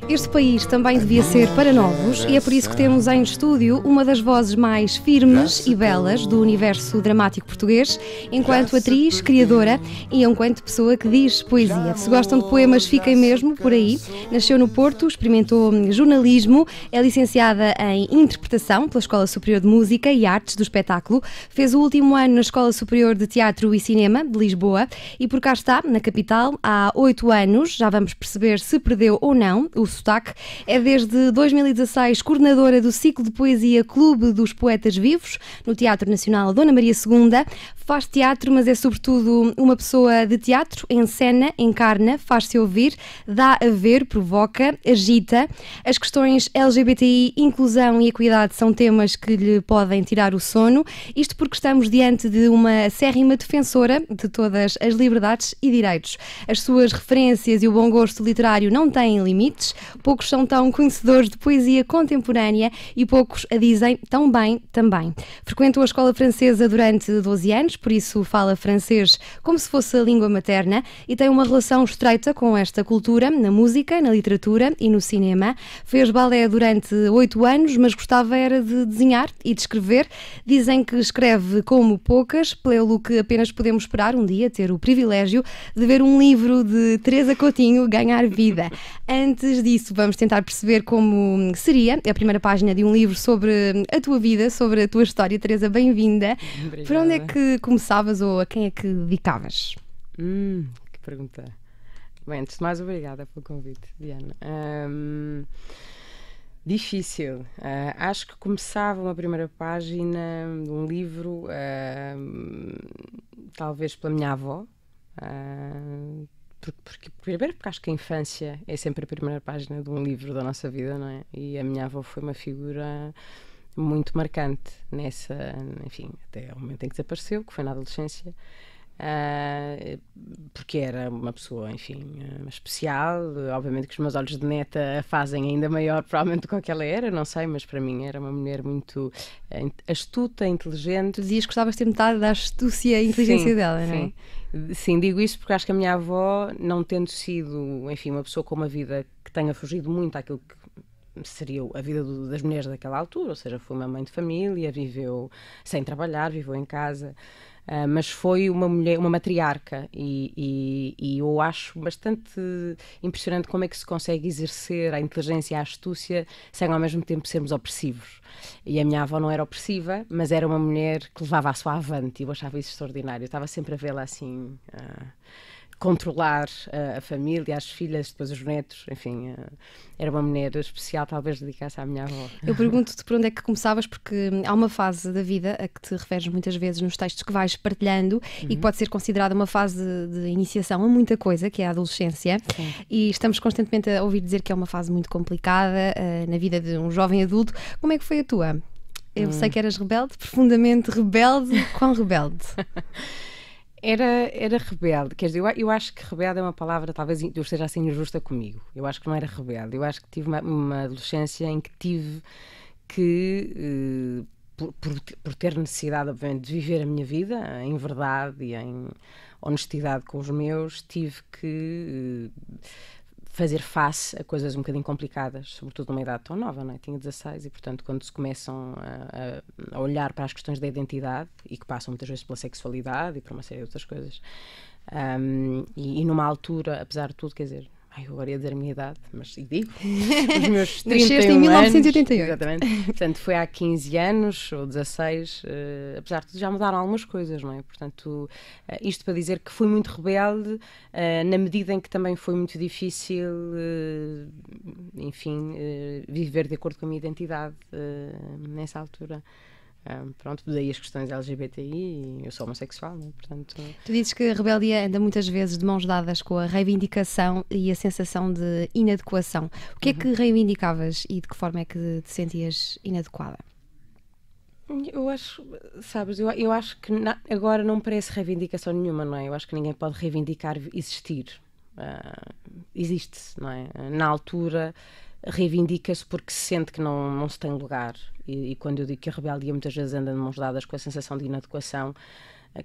Este país também devia ser para novos e é por isso que temos em estúdio uma das vozes mais firmes e belas do universo dramático português, enquanto atriz, criadora e enquanto pessoa que diz poesia. Se gostam de poemas, fiquem mesmo por aí. Nasceu no Porto, experimentou jornalismo, é licenciada em interpretação pela Escola Superior de Música e Artes do Espetáculo, fez o último ano na Escola Superior de Teatro e Cinema de Lisboa e por cá está, na capital, há 8 anos, já vamos perceber se perdeu ou não o sotaque. É desde 2016 coordenadora do ciclo de poesia Clube dos Poetas Vivos, no Teatro Nacional Dona Maria II. Faz teatro, mas é sobretudo uma pessoa de teatro, encena, encarna, faz-se ouvir, dá a ver, provoca, agita. As questões LGBTI, inclusão e equidade são temas que lhe podem tirar o sono, isto porque estamos diante de uma acérrima defensora de todas as liberdades e direitos. As suas referências e o bom gosto literário não têm limites, poucos são tão conhecedores de poesia contemporânea e poucos a dizem tão bem também. Frequentou a escola francesa durante 12 anos, por isso fala francês como se fosse a língua materna e tem uma relação estreita com esta cultura, na música, na literatura e no cinema. Fez balé durante 8 anos, mas gostava era de desenhar e de escrever. Dizem que escreve como poucas, pelo que apenas podemos esperar um dia ter o privilégio de ver um livro de Teresa Coutinho ganhar vida. Antes disso, vamos tentar perceber como seria a primeira página de um livro sobre a tua vida, sobre a tua história. Teresa, bem-vinda. Obrigada. Por onde é que começavas ou a quem é que dedicavas? Que pergunta. Bem, antes de mais, obrigada pelo convite, Diana. Difícil. Acho que começava uma primeira página de um livro, talvez pela minha avó. Primeiro porque acho que a infância é sempre a primeira página de um livro da nossa vida, não é? E a minha avó foi uma figura muito marcante nessa, enfim, até o momento em que desapareceu, que foi na adolescência, porque era uma pessoa, enfim, especial. Obviamente que os meus olhos de neta a fazem ainda maior, provavelmente, do que ela era, não sei, mas para mim era uma mulher muito astuta, inteligente. Tu dizias que gostavas de ter metade da astúcia e inteligência dela, não é? Sim. Sim, digo isso porque acho que a minha avó, não tendo sido, enfim, uma pessoa com uma vida que tenha fugido muito àquilo que seria a vida das mulheres daquela altura, ou seja, foi uma mãe de família, viveu sem trabalhar, viveu em casa, mas foi uma mulher, uma matriarca, e eu acho bastante impressionante como é que se consegue exercer a inteligência e a astúcia sem ao mesmo tempo sermos opressivos. E a minha avó não era opressiva, mas era uma mulher que levava a sua avante, e eu achava isso extraordinário. Eu estava sempre a vê-la assim, controlar a família, as filhas, depois os netos, enfim, era uma mulher especial, talvez dedicasse à minha avó. Eu pergunto-te por onde é que começavas, porque há uma fase da vida a que te referes muitas vezes nos textos que vais partilhando e que pode ser considerada uma fase de iniciação a muita coisa, que é a adolescência. Sim. E estamos constantemente a ouvir dizer que é uma fase muito complicada na vida de um jovem adulto. Como é que foi a tua? Eu sei que eras rebelde, profundamente rebelde. Quão rebelde? Era rebelde, quer dizer, eu acho que rebelde é uma palavra, talvez eu esteja assim injusta comigo. Eu acho que não era rebelde, eu acho que tive uma adolescência em que tive que, por ter necessidade, obviamente, de viver a minha vida em verdade e em honestidade com os meus, tive que fazer face a coisas um bocadinho complicadas, sobretudo numa idade tão nova, não é? Tinha 16 e, portanto, quando se começam a olhar para as questões da identidade, e que passam muitas vezes pela sexualidade e por uma série de outras coisas, e numa altura, apesar de tudo, quer dizer, eu agora ia dizer a minha idade, mas digo, os meus 31 Nasceste em 1988. Exatamente. Portanto, foi há 15 anos, ou 16, apesar de tudo, já mudaram algumas coisas, não é? Portanto, isto para dizer que fui muito rebelde, na medida em que também foi muito difícil, enfim, viver de acordo com a minha identidade nessa altura. Pronto, daí as questões LGBTI, e eu sou homossexual, né? Portanto... Tu dizes que a rebeldia anda muitas vezes de mãos dadas com a reivindicação e a sensação de inadequação. O que é que reivindicavas e de que forma é que te sentias inadequada? Eu acho, sabes, eu acho que agora não parece reivindicação nenhuma, não é? Eu acho que ninguém pode reivindicar existir. Existe-se, não é? Na altura reivindica-se porque se sente que não se tem lugar, e quando eu digo que a rebeldia muitas vezes anda de mãos dadas com a sensação de inadequação,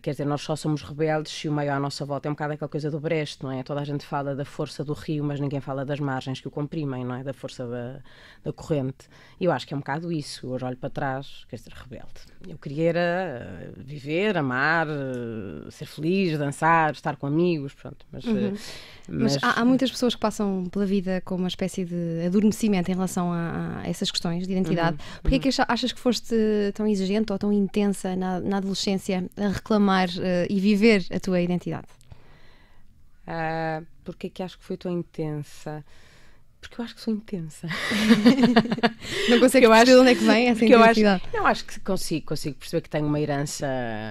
Quer dizer, nós só somos rebeldes se o meio à nossa volta é um bocado aquela coisa do Brecht, não é? Toda a gente fala da força do rio, mas ninguém fala das margens que o comprimem, não é? Da força da corrente. E eu acho que é um bocado isso. Hoje olho para trás, quer dizer, rebelde. Eu queria era viver, amar, ser feliz, dançar, estar com amigos, pronto. Mas há muitas pessoas que passam pela vida com uma espécie de adormecimento em relação a essas questões de identidade. Porquê é que achas que foste tão exigente ou tão intensa na adolescência a reclamar e viver a tua identidade? Porquê é que acho que foi tão intensa? Porque eu acho que sou intensa. Não consigo perceber de onde é que vem essa intensidade. Eu acho que consigo perceber que tenho uma herança.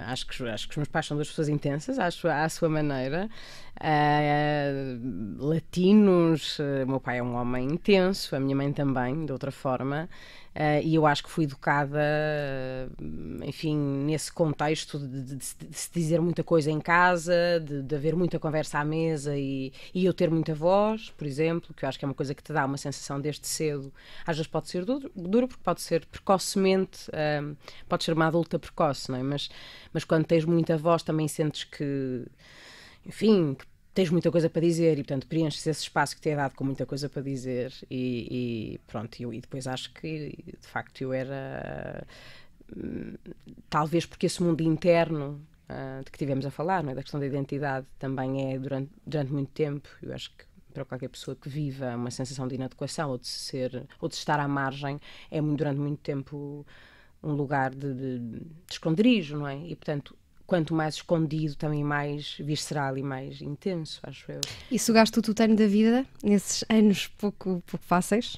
Acho que os meus pais são duas pessoas intensas, à sua maneira. Latinos, o meu pai é um homem intenso, a minha mãe também, de outra forma. E eu acho que fui educada, enfim, nesse contexto de se dizer muita coisa em casa, de haver muita conversa à mesa e eu ter muita voz, por exemplo, que eu acho que é uma coisa que te dá uma sensação desde cedo. Às vezes pode ser duro porque pode ser precocemente, pode ser uma adulta precoce, não é? Mas quando tens muita voz também sentes que, enfim, que tens muita coisa para dizer e, portanto, preenches esse espaço que te é dado com muita coisa para dizer e pronto, e depois acho que, de facto, eu era... talvez porque esse mundo interno de que tivemos a falar, não é? Da questão da identidade, também é durante muito tempo, eu acho que para qualquer pessoa que viva uma sensação de inadequação ou de estar à margem, é durante muito tempo um lugar de esconderijo, não é? E, portanto, quanto mais escondido, também mais visceral e mais intenso, acho eu. E sugaste o tutano da vida nesses anos pouco fáceis?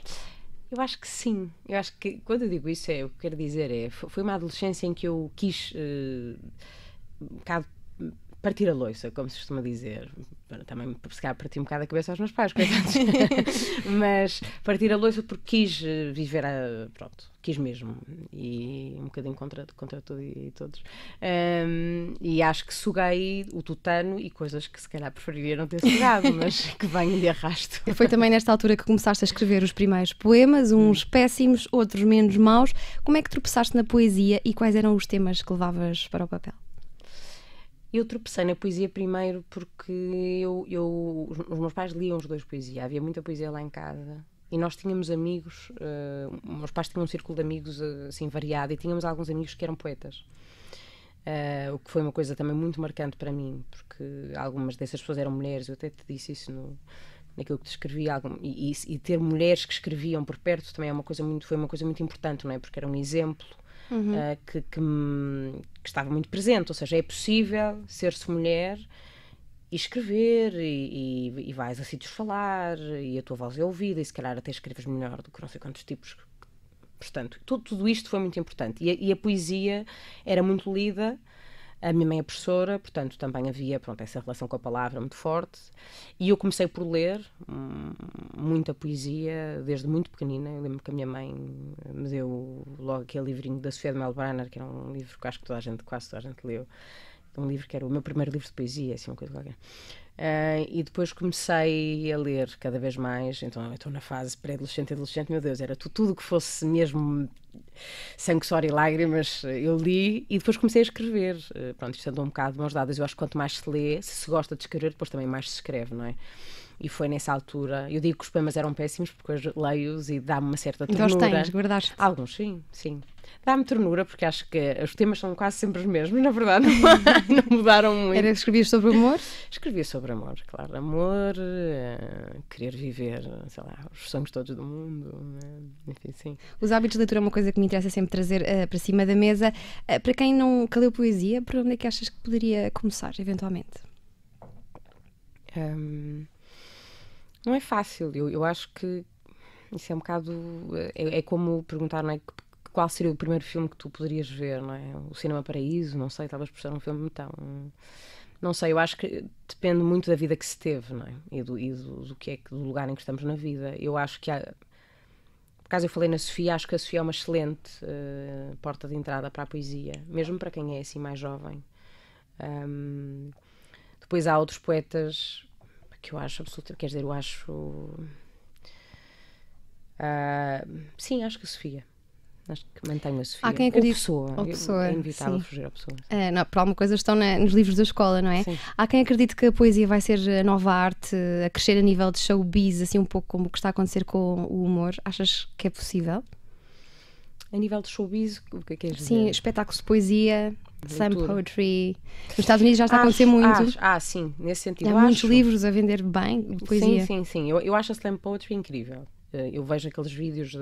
Eu acho que sim. Eu acho que, quando eu digo isso, o que quero dizer foi uma adolescência em que eu quis um bocado partir a loiça, como se costuma dizer. Também, se calhar, parti um bocado a cabeça aos meus pais, coitados. Mas partir a loiça porque quis viver, pronto, quis mesmo. E um bocadinho contra tudo e todos. E acho que suguei o tutano e coisas que se calhar preferiria não ter sugado, mas que vêm de arrasto. Foi também nesta altura que começaste a escrever os primeiros poemas, uns péssimos, outros menos maus. Como é que tropeçaste na poesia e quais eram os temas que levavas para o papel? Eu tropecei na poesia primeiro porque os meus pais liam os dois poesia. Havia muita poesia lá em casa. E nós tínhamos amigos, meus pais tinham um círculo de amigos assim variado e tínhamos alguns amigos que eram poetas. O que foi uma coisa também muito marcante para mim, porque algumas dessas pessoas eram mulheres. Eu até te disse isso naquilo que te escrevi. E ter mulheres que escreviam por perto também foi uma coisa muito importante, não é? Porque era um exemplo. Que estava muito presente, ou seja, é possível ser-se mulher e escrever e vais a sítios falar e a tua voz é ouvida e se calhar até escreves melhor do que não sei quantos tipos. Portanto, tudo isto foi muito importante e a poesia era muito lida. A minha mãe é professora, portanto também havia, pronto, essa relação com a palavra muito forte e eu comecei por ler muita poesia desde muito pequenina. Eu lembro que a minha mãe me deu logo aquele livrinho da Sofia de Melbrenner, que era um livro que acho que quase toda a gente leu, um livro que era o meu primeiro livro de poesia, assim, uma coisa qualquer. E depois comecei a ler cada vez mais, então eu estou na fase pré-adolescente e adolescente, meu Deus, era tudo que fosse mesmo sangue, suor e lágrimas, eu li e depois comecei a escrever. Pronto, isto andou um bocado de mãos dadas. Eu acho que quanto mais se lê, se gosta de escrever, depois também mais se escreve, não é? E foi nessa altura, eu digo que os poemas eram péssimos porque hoje leio-os e dá-me uma certa ternura. Então os tens, guardaste? Alguns, sim. Dá-me ternura porque acho que os temas são quase sempre os mesmos, na verdade, não mudaram muito. Era que escrevias sobre amor? Escrevia sobre amor, claro. Amor, querer viver, sei lá, os sonhos todos do mundo, enfim, sim. Os hábitos de leitura é uma coisa que me interessa sempre trazer para cima da mesa. Para quem nunca leu poesia, por onde é que achas que poderia começar, eventualmente? Não é fácil. Eu acho que isso é um bocado... É como perguntar, não é? Qual seria o primeiro filme que tu poderias ver, não é? O Cinema Paraíso, não sei, talvez por ser um filme tão... Não sei, eu acho que depende muito da vida que se teve, não é? E do que é, do lugar em que estamos na vida. Eu acho que por acaso eu falei na Sofia, acho que a Sofia é uma excelente porta de entrada para a poesia, mesmo para quem é assim mais jovem. Depois há outros poetas que eu acho absolutamente, quer dizer, eu acho... sim, acho que a Sofia. Acho que mantenho a Sofia. Há quem acredite... Ou pessoa. É inevitável fugir à pessoa. Não, por alguma coisa estão nos livros da escola, não é? Sim. Há quem acredite que a poesia vai ser a nova arte, a crescer a nível de showbiz, assim um pouco como o que está a acontecer com o humor. Achas que é possível? A nível de showbiz, o que é que és dizer? Sim, espetáculos de poesia, slam poetry. Nos Estados Unidos já está a acontecer muito. Sim, nesse sentido. Há muitos livros a vender bem de poesia. Sim. Eu acho a slam poetry incrível. Eu vejo aqueles vídeos,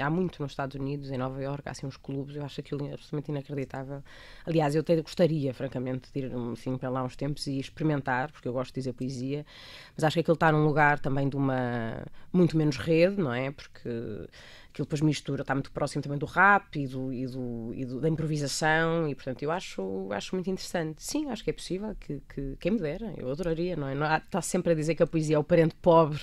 há muito nos Estados Unidos, em Nova Iorque, há assim uns clubes, eu acho aquilo absolutamente inacreditável. Aliás, eu até gostaria, francamente, de ir assim, para lá uns tempos e experimentar, porque eu gosto de dizer poesia, mas acho que aquilo está num lugar também de uma muito menos rede, não é? Porque aquilo depois mistura, está muito próximo também do rap da improvisação e, portanto, eu acho muito interessante. Sim, acho que é possível, que quem me dera, eu adoraria, não é? Está sempre a dizer que a poesia é o parente pobre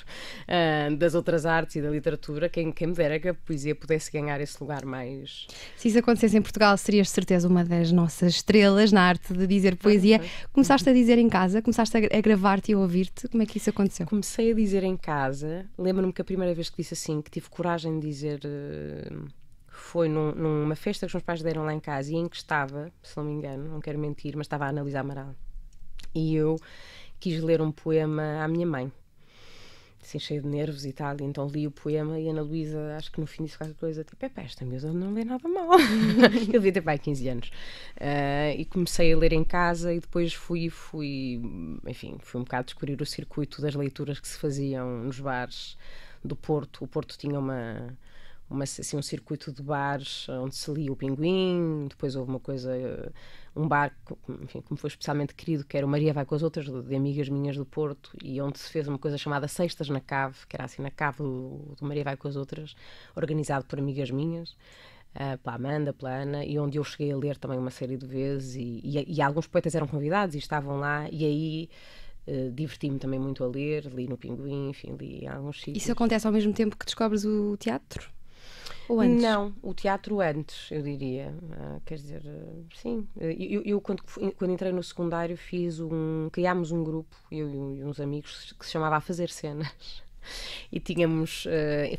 das outras artes e da literatura, quem me dera que a poesia pudesse ganhar esse lugar mais... Se isso acontecesse em Portugal, serias de certeza uma das nossas estrelas na arte de dizer poesia. Começaste a dizer em casa, começaste a gravar-te e a ouvir-te, como é que isso aconteceu? Comecei a dizer em casa, lembro-me que a primeira vez que disse assim, que tive coragem de dizer, foi numa festa que os meus pais deram lá em casa e em que estava, se não me engano, não quero mentir, mas estava a Ana Luísa Amaral. E eu quis ler um poema à minha mãe, assim, cheio de nervos e tal, e então li o poema e a Ana Luísa, acho que no fim disse qualquer coisa, tipo, esta miúda não lê nada mal. Eu devia ter, 15 anos. E comecei a ler em casa e depois fui um bocado descobrir o circuito das leituras que se faziam nos bares do Porto. O Porto tinha assim, um circuito de bares onde se lia o Pinguim, depois houve uma coisa, um bar, enfim, como foi especialmente querido, que era o Maria Vai com as Outras, de amigas minhas do Porto, e onde se fez uma coisa chamada Sextas na Cave, que era assim na cave do Maria Vai com as Outras, organizado por amigas minhas, pela Amanda, pela Ana, e onde eu cheguei a ler também uma série de vezes, e alguns poetas eram convidados e estavam lá, e aí... diverti-me também muito a ler, li no Pinguim, enfim, li em alguns sítios. Isso acontece ao mesmo tempo que descobres o teatro? Ou antes? Não, o teatro antes, eu diria. Quer dizer, sim. Eu quando entrei no secundário criámos um grupo, eu e uns amigos, que se chamava A Fazer Cenas. E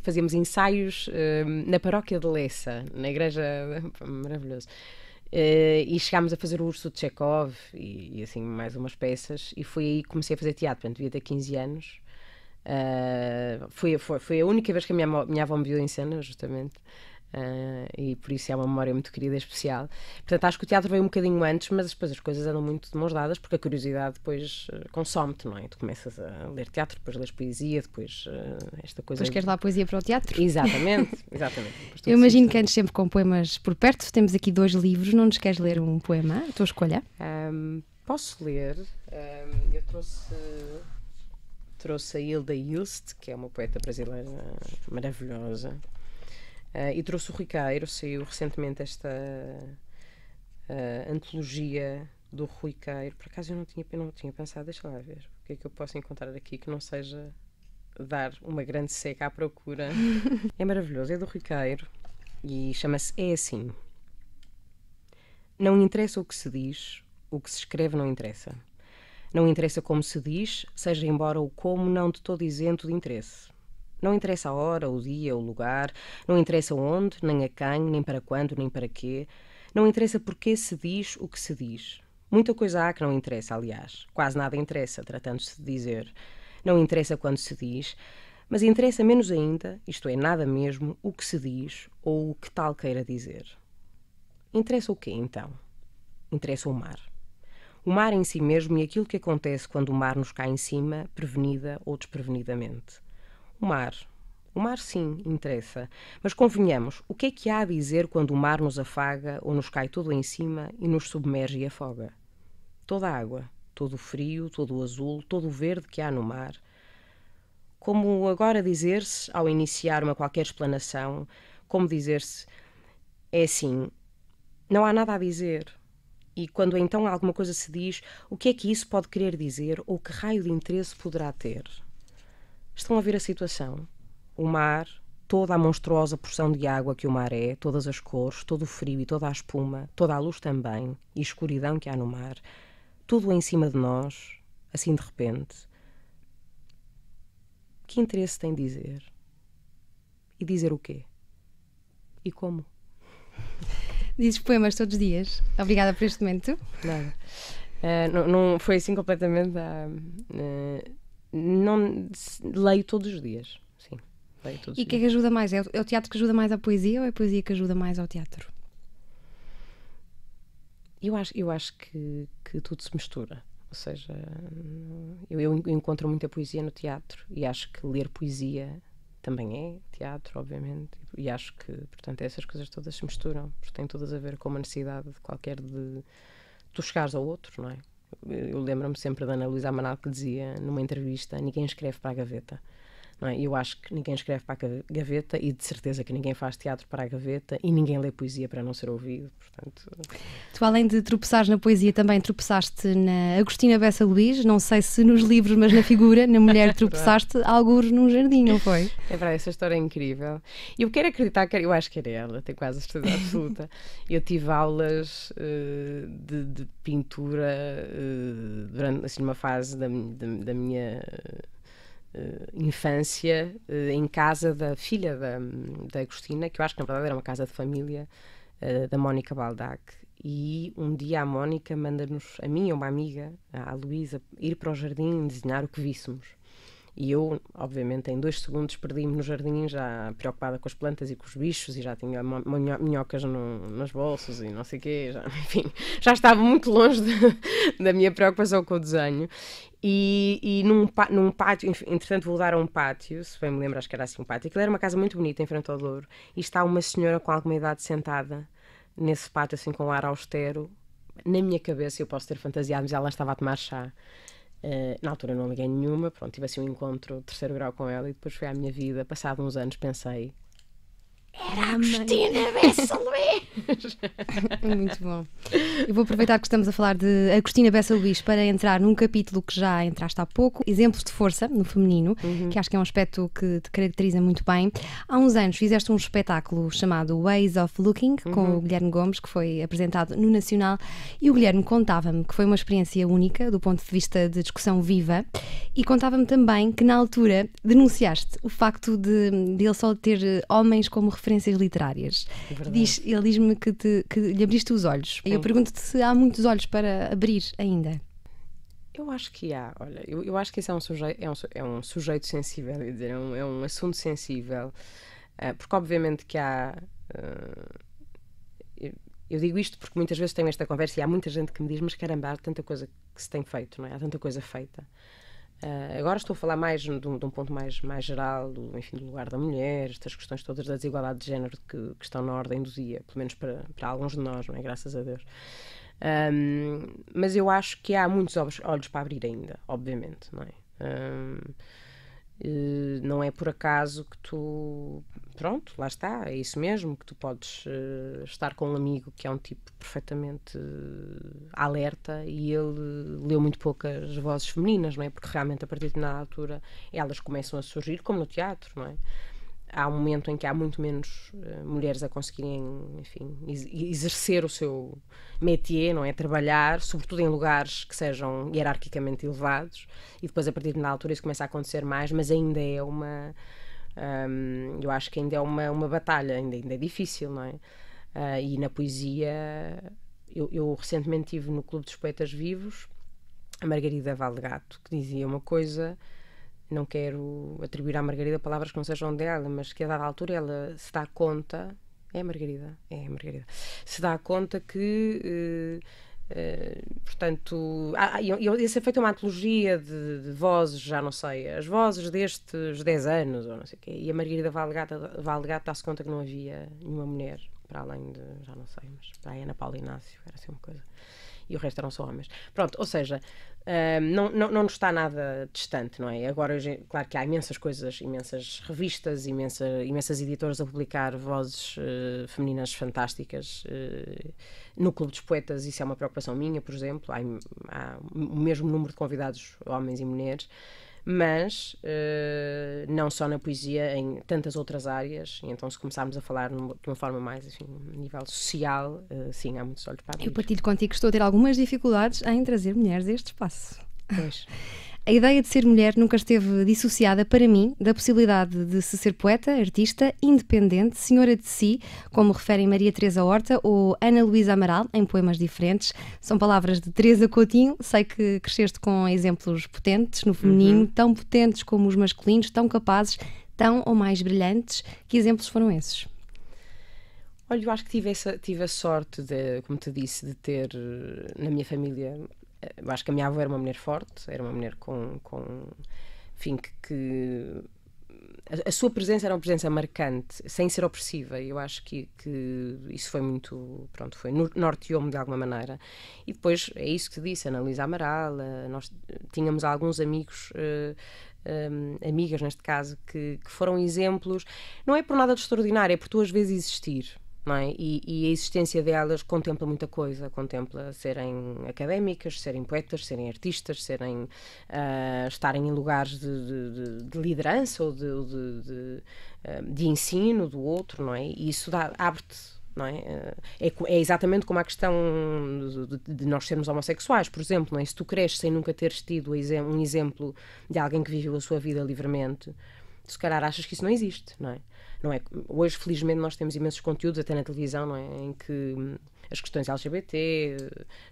fazíamos ensaios na paróquia de Lessa, na igreja, maravilhoso. E chegámos a fazer o Urso de Chekhov e assim mais umas peças, e foi aí que comecei a fazer teatro, portanto devia ter 15 anos. Foi a única vez que a minha avó me viu em cena, justamente, e por isso é uma memória muito querida e especial. Portanto, acho que o teatro veio um bocadinho antes, mas depois as coisas andam muito de mãos dadas, porque a curiosidade depois consome-te, não é? Tu começas a ler teatro, depois lês poesia, depois esta coisa... Depois queres lá a poesia para o teatro? Exatamente. Eu imagino que antes sempre com poemas por perto. Temos aqui 2 livros, não nos queres ler um poema? A tua escolha? Posso ler. Eu trouxe a Hilda Ilst, que é uma poeta brasileira maravilhosa, e trouxe o Rui Queiro. Saiu recentemente esta antologia do Rui Queiro. Por acaso eu não tinha pensado, deixa lá ver o que é que eu posso encontrar aqui que não seja dar uma grande seca à procura. É maravilhoso, é do Rui Queiro e chama-se É Assim. Não interessa o que se diz, o que se escreve não interessa. Não interessa como se diz, seja embora o como não de todo isento de interesse. Não interessa a hora, o dia, o lugar, não interessa onde, nem a quem, nem para quando, nem para quê. Não interessa porque se diz o que se diz. Muita coisa há que não interessa, aliás. Quase nada interessa, tratando-se de dizer. Não interessa quando se diz, mas interessa menos ainda, isto é, nada mesmo, o que se diz ou o que tal queira dizer. Interessa o quê, então? Interessa o mar. O mar em si mesmo e aquilo que acontece quando o mar nos cai em cima, prevenida ou desprevenidamente. O mar sim, interessa. Mas convenhamos, o que é que há a dizer quando o mar nos afaga ou nos cai todo em cima e nos submerge e afoga? Toda a água, todo o frio, todo o azul, todo o verde que há no mar. Como agora dizer-se, ao iniciar uma qualquer explanação, como dizer-se, é assim, não há nada a dizer. E quando então alguma coisa se diz, o que é que isso pode querer dizer ou que raio de interesse poderá ter? Estão a ver a situação? O mar, toda a monstruosa porção de água que o mar é, todas as cores, todo o frio e toda a espuma, toda a luz também, e a escuridão que há no mar, tudo em cima de nós, assim de repente. Que interesse tem dizer? E dizer o quê? E como? Dizes poemas todos os dias. Obrigada por este momento. Nada. Não foi assim completamente. Não leio todos os dias. Sim, leio todos os dias. E o que é que ajuda mais? É o teatro que ajuda mais à poesia ou é a poesia que ajuda mais ao teatro? Eu acho que tudo se mistura. Ou seja, eu encontro muita poesia no teatro e acho que ler poesia também é teatro, obviamente. E acho que, portanto, essas coisas todas se misturam, porque têm todas a ver com uma necessidade de qualquer de tu chegares ao outro, não é? Eu lembro-me sempre da Ana Luísa Amanal que dizia numa entrevista: ninguém escreve para a gaveta. Não é? Eu acho que ninguém escreve para a gaveta e de certeza que ninguém faz teatro para a gaveta e ninguém lê poesia para não ser ouvido, portanto... Tu, além de tropeçares na poesia, também tropeçaste na Agostina Bessa Luís, não sei se nos livros, mas na figura, na mulher tropeçaste algures num jardim, não foi? É verdade, essa história é incrível. Eu quero acreditar que eu acho que era ela, tenho quase a certeza absoluta. Eu tive aulas de pintura durante assim, uma fase da minha... infância em casa da filha da Agostina, que eu acho que na verdade era uma casa de família, da Mónica Baldac, e um dia a Mónica manda-nos, a mim e uma amiga, a Luísa, ir para o jardim desenhar o que víssemos. E eu, obviamente, em 2 segundos perdi-me no jardim, já preocupada com as plantas e com os bichos, e já tinha minhocas nos bolsos e não sei o quê, enfim, já estava muito longe da minha preocupação com o desenho. E num pátio, entretanto vou dar a um pátio, se bem me lembro, acho que era assim um pátio, aquilo era uma casa muito bonita em frente ao Douro, e está uma senhora com alguma idade sentada nesse pátio, assim com um ar austero. Na minha cabeça, eu posso ter fantasiado, mas ela estava a tomar chá. Na altura não liguei nenhuma, pronto, tive assim um encontro de 3º grau com ela e depois foi à minha vida. Passado uns anos pensei: era a Agostina Bessa Luís! Muito bom. Eu vou aproveitar que estamos a falar de Agostina Bessa Luís para entrar num capítulo que já entraste há pouco, exemplos de força no feminino, que acho que é um aspecto que te caracteriza muito bem. Há uns anos fizeste um espetáculo chamado Ways of Looking, com o Guilherme Gomes, que foi apresentado no Nacional, e o Guilherme contava-me que foi uma experiência única do ponto de vista de discussão viva, e contava-me também que na altura denunciaste o facto de ele só ter homens como referências literárias. Ele diz-me que lhe abriste os olhos. Sim. Eu pergunto-te se há muitos olhos para abrir ainda. Eu acho que há. Olha, eu acho que esse é um sujeito sensível, quer dizer, é um assunto sensível, porque obviamente que há... eu digo isto porque muitas vezes tenho esta conversa e há muita gente que me diz: mas caramba, há tanta coisa que se tem feito, não é? Há tanta coisa feita. Agora estou a falar mais de um ponto mais geral, do lugar da mulher, estas questões todas da desigualdade de género que estão na ordem do dia, pelo menos para alguns de nós, não é? Graças a Deus. Mas eu acho que há muitos olhos para abrir ainda, obviamente, não é? Não é por acaso que tu... Pronto, lá está, é isso mesmo, que tu podes estar com um amigo que é um tipo perfeitamente alerta e ele leu muito poucas vozes femininas, não é? Porque realmente a partir de determinada altura elas começam a surgir, como no teatro, não é? Há um momento em que há muito menos mulheres a conseguirem, enfim, exercer o seu métier, não é? Trabalhar, sobretudo em lugares que sejam hierarquicamente elevados, e depois a partir de uma altura isso começa a acontecer mais, mas ainda é uma... eu acho que ainda é uma batalha, ainda é difícil, não é? E na poesia, eu recentemente estive no Clube dos Poetas Vivos, a Margarida Valdegato, que dizia uma coisa... Não quero atribuir à Margarida palavras que não sejam dela, mas que a dada altura ela se dá conta... É a Margarida. Se dá conta que... portanto... ia ser feita uma antologia de vozes, já não sei, as vozes destes 10 anos, ou não sei o quê. E a Margarida Valdegato dá-se conta que não havia nenhuma mulher, para além de... Já não sei, mas para a Ana Paula Inácio, era assim uma coisa. E o resto eram só homens. Pronto, ou seja, não nos está nada distante, não é? Agora, claro que há imensas coisas, imensas revistas, imensas editoras a publicar vozes femininas fantásticas. No Clube dos Poetas isso é uma preocupação minha, por exemplo. Há o mesmo número de convidados, homens e mulheres, mas não só na poesia, em tantas outras áreas. E então, se começarmos a falar de uma forma mais, enfim, a nível social, sim, há muitos olhos para abrir. Eu partilho contigo que estou a ter algumas dificuldades em trazer mulheres a este espaço. Pois. A ideia de ser mulher nunca esteve dissociada, para mim, da possibilidade de se ser poeta, artista, independente, senhora de si, como referem Maria Teresa Horta ou Ana Luísa Amaral, em poemas diferentes. São palavras de Teresa Coutinho. Sei que cresceste com exemplos potentes no feminino, tão potentes como os masculinos, tão capazes, tão ou mais brilhantes. Que exemplos foram esses? Olha, eu acho que tive a sorte, como te disse, de ter na minha família. Eu acho que a minha avó era uma mulher forte, era uma mulher enfim, que a sua presença era uma presença marcante, sem ser opressiva. E eu acho que isso foi muito, pronto, norteou-me de alguma maneira. E depois, é isso que te disse, Ana Luísa Amaral, nós tínhamos alguns amigos, amigas neste caso, que foram exemplos, não é por nada de extraordinário, é por tu às vezes existir. Não é? E a existência delas contempla muita coisa, contempla serem académicas, serem poetas, serem artistas, estarem em lugares de liderança ou de ensino do outro, não é? E isso abre-te, não é? É exatamente como a questão de nós sermos homossexuais, por exemplo, não é? Se tu cresces sem nunca teres tido um exemplo de alguém que viveu a sua vida livremente, se calhar achas que isso não existe, não é? Não é? Hoje, felizmente, nós temos imensos conteúdos, até na televisão, não é? Em que as questões LGBT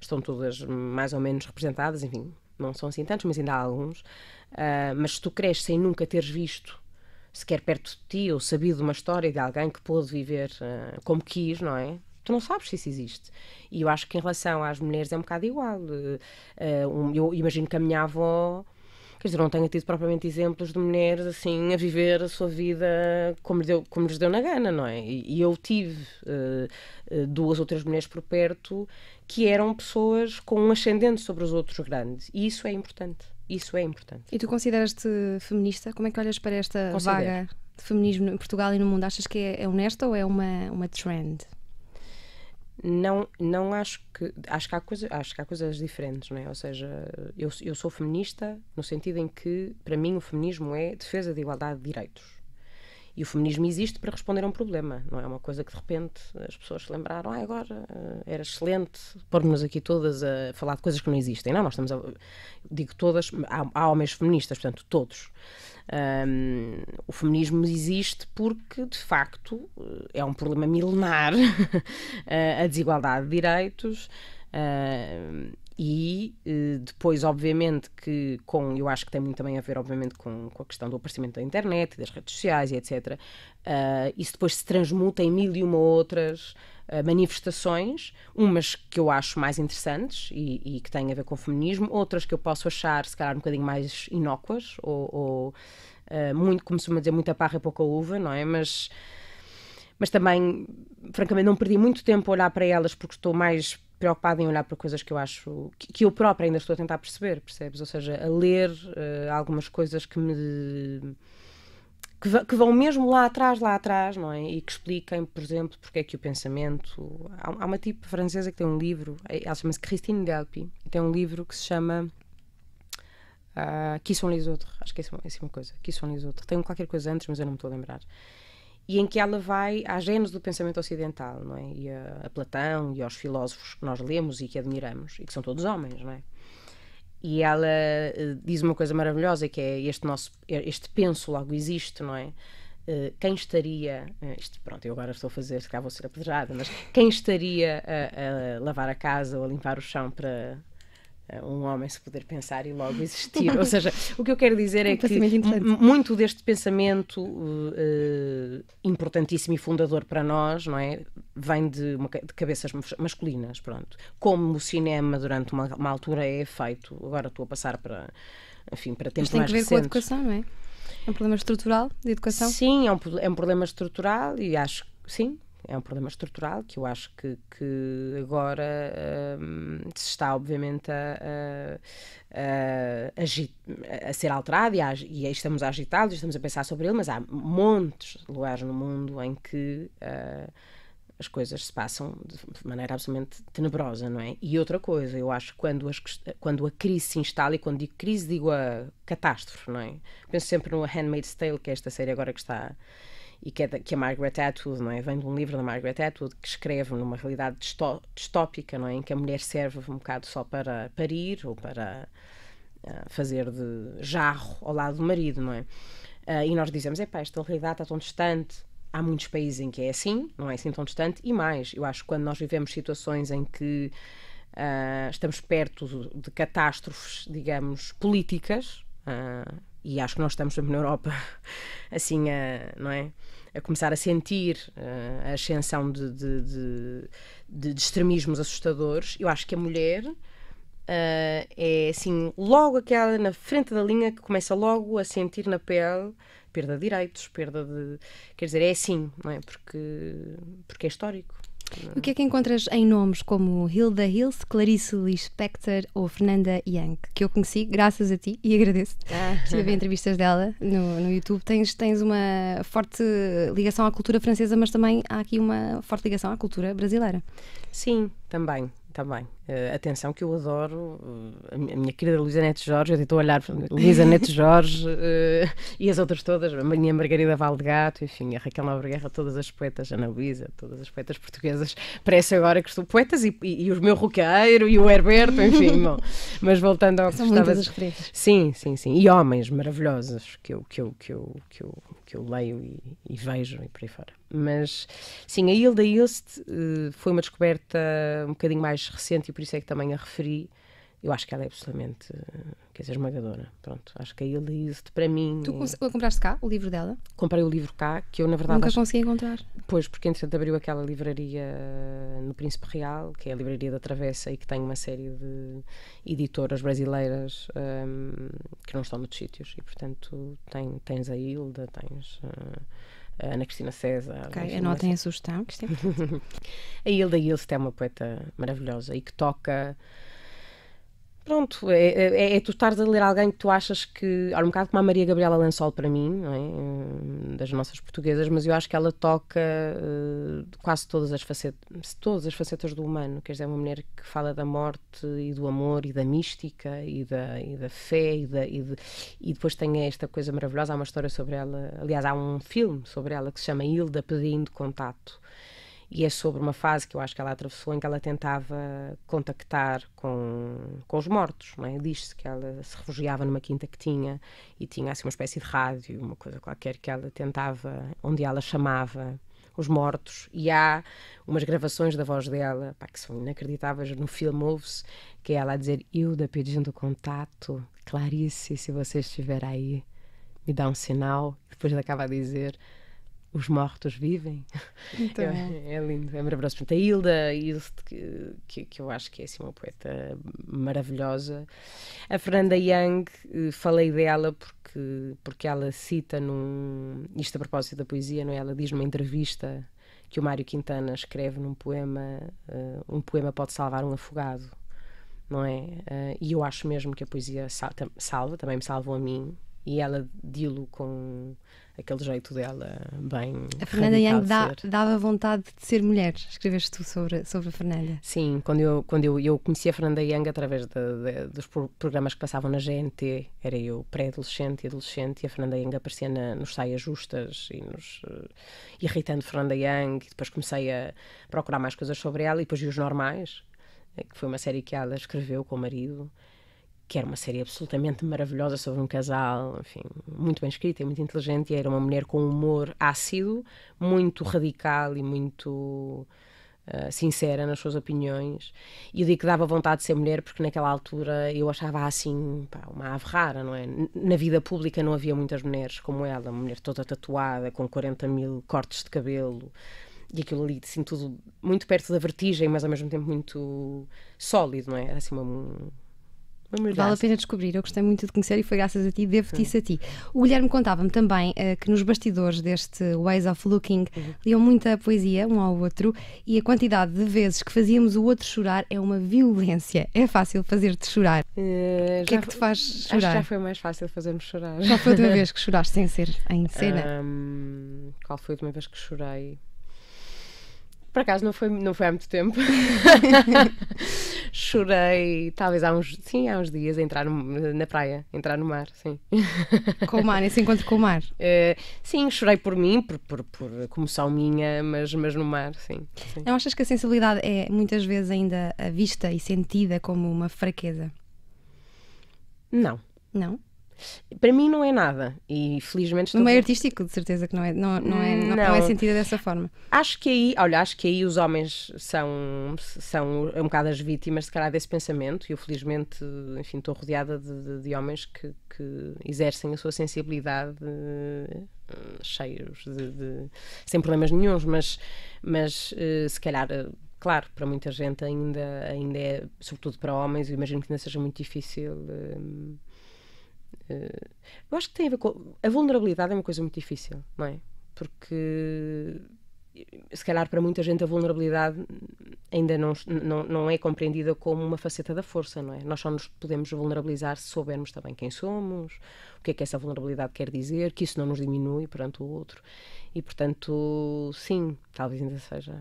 estão todas mais ou menos representadas, enfim, não são assim tantos, mas ainda há alguns. Mas se tu cresces sem nunca teres visto, sequer perto de ti, ou sabido uma história de alguém que pôde viver como quis, não é? Tu não sabes se isso existe. E eu acho que em relação às mulheres é um bocado igual. Eu imagino que a minha avó... Quer dizer, não tenho tido propriamente exemplos de mulheres assim a viver a sua vida como lhes deu na gana, não é? E eu tive duas ou três mulheres por perto que eram pessoas com um ascendente sobre os outros grandes. E isso é importante. Isso é importante. E tu consideras-te feminista? Como é que olhas para esta vaga de feminismo em Portugal e no mundo? Achas que é honesta ou é uma trend? Não acho que há coisas diferentes, não é? Ou seja, eu sou feminista no sentido em que, para mim, o feminismo é defesa da igualdade de direitos. E o feminismo existe para responder a um problema, não é uma coisa que de repente as pessoas se lembraram, agora era excelente pôr-nos aqui todas a falar de coisas que não existem. Não, nós estamos digo todas, há homens feministas, portanto, todos. O feminismo existe porque, de facto, é um problema milenar a desigualdade de direitos e depois, obviamente, eu acho que tem muito também a ver, obviamente, com a questão do aparecimento da internet, das redes sociais e etc. Isso depois se transmuta em mil e uma outras manifestações, umas que eu acho mais interessantes e que têm a ver com o feminismo, outras que eu posso achar, se calhar, um bocadinho mais inócuas ou muito, como se costuma dizer, muita parra e pouca uva, não é? Mas também, francamente, não perdi muito tempo a olhar para elas porque estou mais preocupada em olhar para coisas que eu acho que eu própria ainda estou a tentar perceber, percebes? Ou seja, a ler algumas coisas que vão mesmo lá atrás, não é? E que expliquem, por exemplo, porque é que o pensamento... Há uma tipo francesa que tem um livro, ela chama-se Christine Delpy, e tem um livro que se chama Qui sont les autres? Acho que é uma coisa. Qui sont les autres? Tem qualquer coisa antes, mas eu não me estou a lembrar. E em que ela vai à gênese do pensamento ocidental, não é? E a Platão e aos filósofos que nós lemos e que admiramos, e que são todos homens, não é? E ela diz uma coisa maravilhosa, que é este penso logo existe, não é? Quem estaria, pronto, eu agora estou a fazer, se calhar vou ser apedrejada, mas quem estaria a lavar a casa ou a limpar o chão para um homem se poder pensar e logo existir? Ou seja, o que eu quero dizer é que muito deste pensamento importantíssimo e fundador para nós, não é? Vem de cabeças masculinas, pronto. Como o cinema durante uma altura é feito, agora estou a passar para tempos mais recentes. Mas tem que ver com a educação, não é? É um problema estrutural de educação? Sim, é um problema estrutural e acho que sim. É um problema estrutural que eu acho que agora se está, obviamente, a ser alterado e estamos a agitá-lo, estamos a pensar sobre ele, mas há montes de lugares no mundo em que as coisas se passam de maneira absolutamente tenebrosa, não é? E outra coisa, eu acho que quando a crise se instala, e quando digo crise, digo a catástrofe, não é? Penso sempre no Handmaid's Tale, que é esta série agora que está... e que a Margaret Atwood, não é? Vem de um livro da Margaret Atwood que escreve numa realidade distópica, não é? Em que a mulher serve um bocado só para parir ou para fazer de jarro ao lado do marido, não é? E nós dizemos, esta realidade está tão distante. Há muitos países em que é assim, não é assim tão distante, e mais, eu acho que quando nós vivemos situações em que estamos perto de catástrofes, digamos, políticas, e acho que nós estamos na Europa assim, não é? A começar a sentir a ascensão de extremismos assustadores. Eu acho que a mulher é assim, logo aquela na frente da linha que começa logo a sentir na pele perda de direitos, perda de... Quer dizer, é assim, não é? Porque é histórico. O que é que encontras em nomes como Hilda Hilst, Clarice Lispector ou Fernanda Young, que eu conheci graças a ti e agradeço-te. Estive a ver entrevistas dela no YouTube. Tens uma forte ligação à cultura francesa, mas também há aqui uma forte ligação à cultura brasileira. Sim, também. Atenção que eu adoro a minha querida Luísa Neto Jorge, eu estou a olhar Luísa Neto Jorge e as outras todas, a minha Margarida Valdegato, enfim, a Raquel Nobre-Guerra, todas as poetas, Ana Luísa, todas as poetas portuguesas, parece agora que estou poetas e o meu roqueiro e o Herberto, enfim, bom, mas voltando ao que são muitas as referências. Sim, e homens maravilhosos que eu leio e vejo e por aí fora. Mas, sim, a Hilda Hilst foi uma descoberta um bocadinho mais recente e por isso é que também a referi. Eu acho que ela é absolutamente, quer dizer, esmagadora. Pronto, acho que a Hilda Hilst, para mim... Tu compraste cá o livro dela? Comprei o livro cá, que eu, na verdade... Nunca consegui encontrar. Pois, porque entretanto abriu aquela livraria no Príncipe Real, que é a livraria da Travessa e que tem uma série de editoras brasileiras que não estão noutros sítios. E, portanto, tens a Hilda, tens... a Ana Cristina César. Ok, anotem a sugestão. Que a Hilda Hilst é uma poeta maravilhosa e que toca... Pronto, é tu estares a ler alguém que tu achas que... Olha, um bocado como a Maria Gabriela Lençol para mim, não é? Das nossas portuguesas, mas eu acho que ela toca quase todas as facetas do humano. Quer dizer, é uma mulher que fala da morte e do amor e da mística e da fé e depois tem esta coisa maravilhosa. Há uma história sobre ela, aliás, há um filme sobre ela que se chama Hilda Pedindo Contato. E é sobre uma fase que eu acho que ela atravessou em que ela tentava contactar com os mortos, não é? Diz-se que ela se refugiava numa quinta que tinha e tinha assim uma espécie de rádio, uma coisa qualquer que ela tentava, onde ela chamava os mortos, e há umas gravações da voz dela, que são inacreditáveis. No filme ouve-se que é ela a dizer: Hilda pedindo contato, Clarice, se você estiver aí, me dá um sinal. E depois ela acaba a dizer: os mortos vivem. Então, é lindo, é maravilhoso. Portanto, a Hilda Hilst, que eu acho que é assim, uma poeta maravilhosa. A Fernanda Young, falei dela porque ela cita isto a propósito da poesia, não é? Ela diz numa entrevista que o Mário Quintana escreve num poema: um poema pode salvar um afogado, não é? E eu acho mesmo que a poesia salva, também me salvou a mim, e ela dilo com aquele jeito dela bem. A Fernanda Young dava vontade de ser mulher. Escreveste tu sobre a Fernanda? Sim, quando eu conheci a Fernanda Young através dos programas que passavam na GNT, era eu pré-adolescente e adolescente, e a Fernanda Young aparecia nos Saias Justas e nos Irritando Fernanda Young, e depois comecei a procurar mais coisas sobre ela, e depois vi Os Normais, que foi uma série que ela escreveu com o marido, que era uma série absolutamente maravilhosa sobre um casal, enfim, muito bem escrita e muito inteligente, e era uma mulher com um humor ácido, muito radical e muito sincera nas suas opiniões. E eu digo que dava vontade de ser mulher porque naquela altura eu achava assim, uma ave rara, não é? Na vida pública não havia muitas mulheres como ela, uma mulher toda tatuada, com 40 mil cortes de cabelo, e aquilo ali, assim, tudo muito perto da vertigem, mas ao mesmo tempo muito sólido, não é? Era assim Vale a pena descobrir, eu gostei muito de conhecer e foi graças a ti, devo-te isso a ti. O Guilherme contava-me também que nos bastidores deste Ways of Looking liam muita poesia um ao outro, e a quantidade de vezes que fazíamos o outro chorar é uma violência. É fácil fazer-te chorar? O que é que te faz chorar? Acho que já foi mais fácil fazer-me chorar. Qual foi a última vez que choraste sem ser em cena? Qual foi a última vez que chorei? Por acaso não foi há muito tempo. Chorei, talvez há uns dias, a entrar na praia, entrar no mar, sim. Com o mar, esse encontro com o mar? Sim, chorei por mim, por comoção minha, mas no mar, sim. Não achas que a sensibilidade é muitas vezes ainda vista e sentida como uma fraqueza? Não. Não? Para mim não é nada. E felizmente No meio artístico, de certeza que não é sentida dessa forma. Acho que aí os homens são um bocado as vítimas, se calhar, desse pensamento. E eu, felizmente, enfim, estou rodeada de homens que exercem a sua sensibilidade cheios sem problemas nenhuns, mas se calhar, claro, para muita gente ainda é, sobretudo para homens, eu imagino que ainda seja muito difícil. Eu acho que tem a ver com... A vulnerabilidade é uma coisa muito difícil, não é? Porque se calhar para muita gente a vulnerabilidade ainda não é compreendida como uma faceta da força, não é? Nós só nos podemos vulnerabilizar se soubermos também quem somos, o que é que essa vulnerabilidade quer dizer, que isso não nos diminui perante o outro. E, portanto, sim, talvez ainda seja...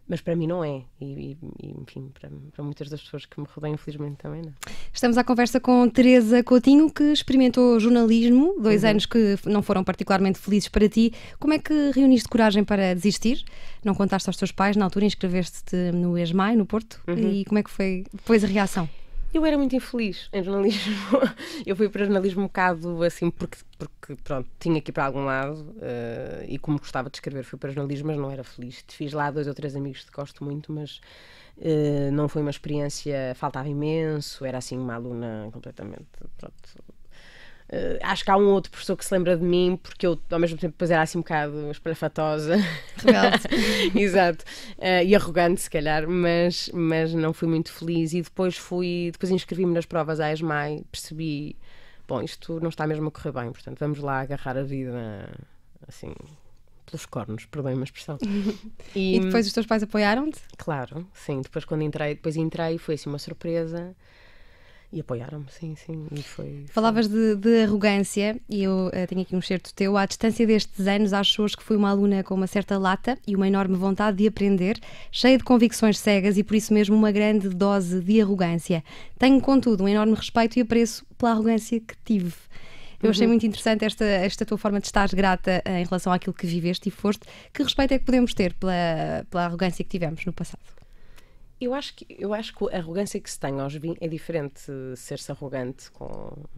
Mas para mim não é. E enfim, para muitas das pessoas que me rodeiam, infelizmente também não. Estamos à conversa com Teresa Coutinho, que experimentou jornalismo, 2 anos que não foram particularmente felizes para ti. Como é que reuniste coragem para desistir? Não contaste aos teus pais, na altura inscreveste-te no ESMAI, no Porto, e como é que foi depois a reação? Eu era muito infeliz em jornalismo. Eu fui para jornalismo um bocado assim, porque pronto, tinha que ir para algum lado e como gostava de escrever fui para jornalismo, mas não era feliz. Fiz lá 2 ou 3 amigos que gosto muito, mas não foi uma experiência, faltava imenso, era assim uma aluna completamente, pronto. Acho que há um outro professor que se lembra de mim, porque eu ao mesmo tempo depois era assim um bocado espalhafatosa. Exato. E arrogante, se calhar, mas não fui muito feliz. E depois inscrevi-me nas provas à ESMAI, percebi, bom, isto não está mesmo a correr bem, portanto vamos lá agarrar a vida assim pelos cornos, perdoem-me a expressão. E depois os teus pais apoiaram-te? Claro, sim. Depois quando entrei, foi assim uma surpresa. E apoiaram-me, sim. E foi... Falavas de arrogância, e eu tenho aqui um certo teu. À distância destes anos, acho hoje que fui uma aluna com uma certa lata e uma enorme vontade de aprender, cheia de convicções cegas e por isso mesmo uma grande dose de arrogância. Tenho, contudo, um enorme respeito e apreço pela arrogância que tive. Eu achei muito interessante esta tua forma de estar grata em relação àquilo que viveste e foste. Que respeito é que podemos ter pela arrogância que tivemos no passado? Eu acho que a arrogância que se tem aos 20 é diferente ser-se arrogante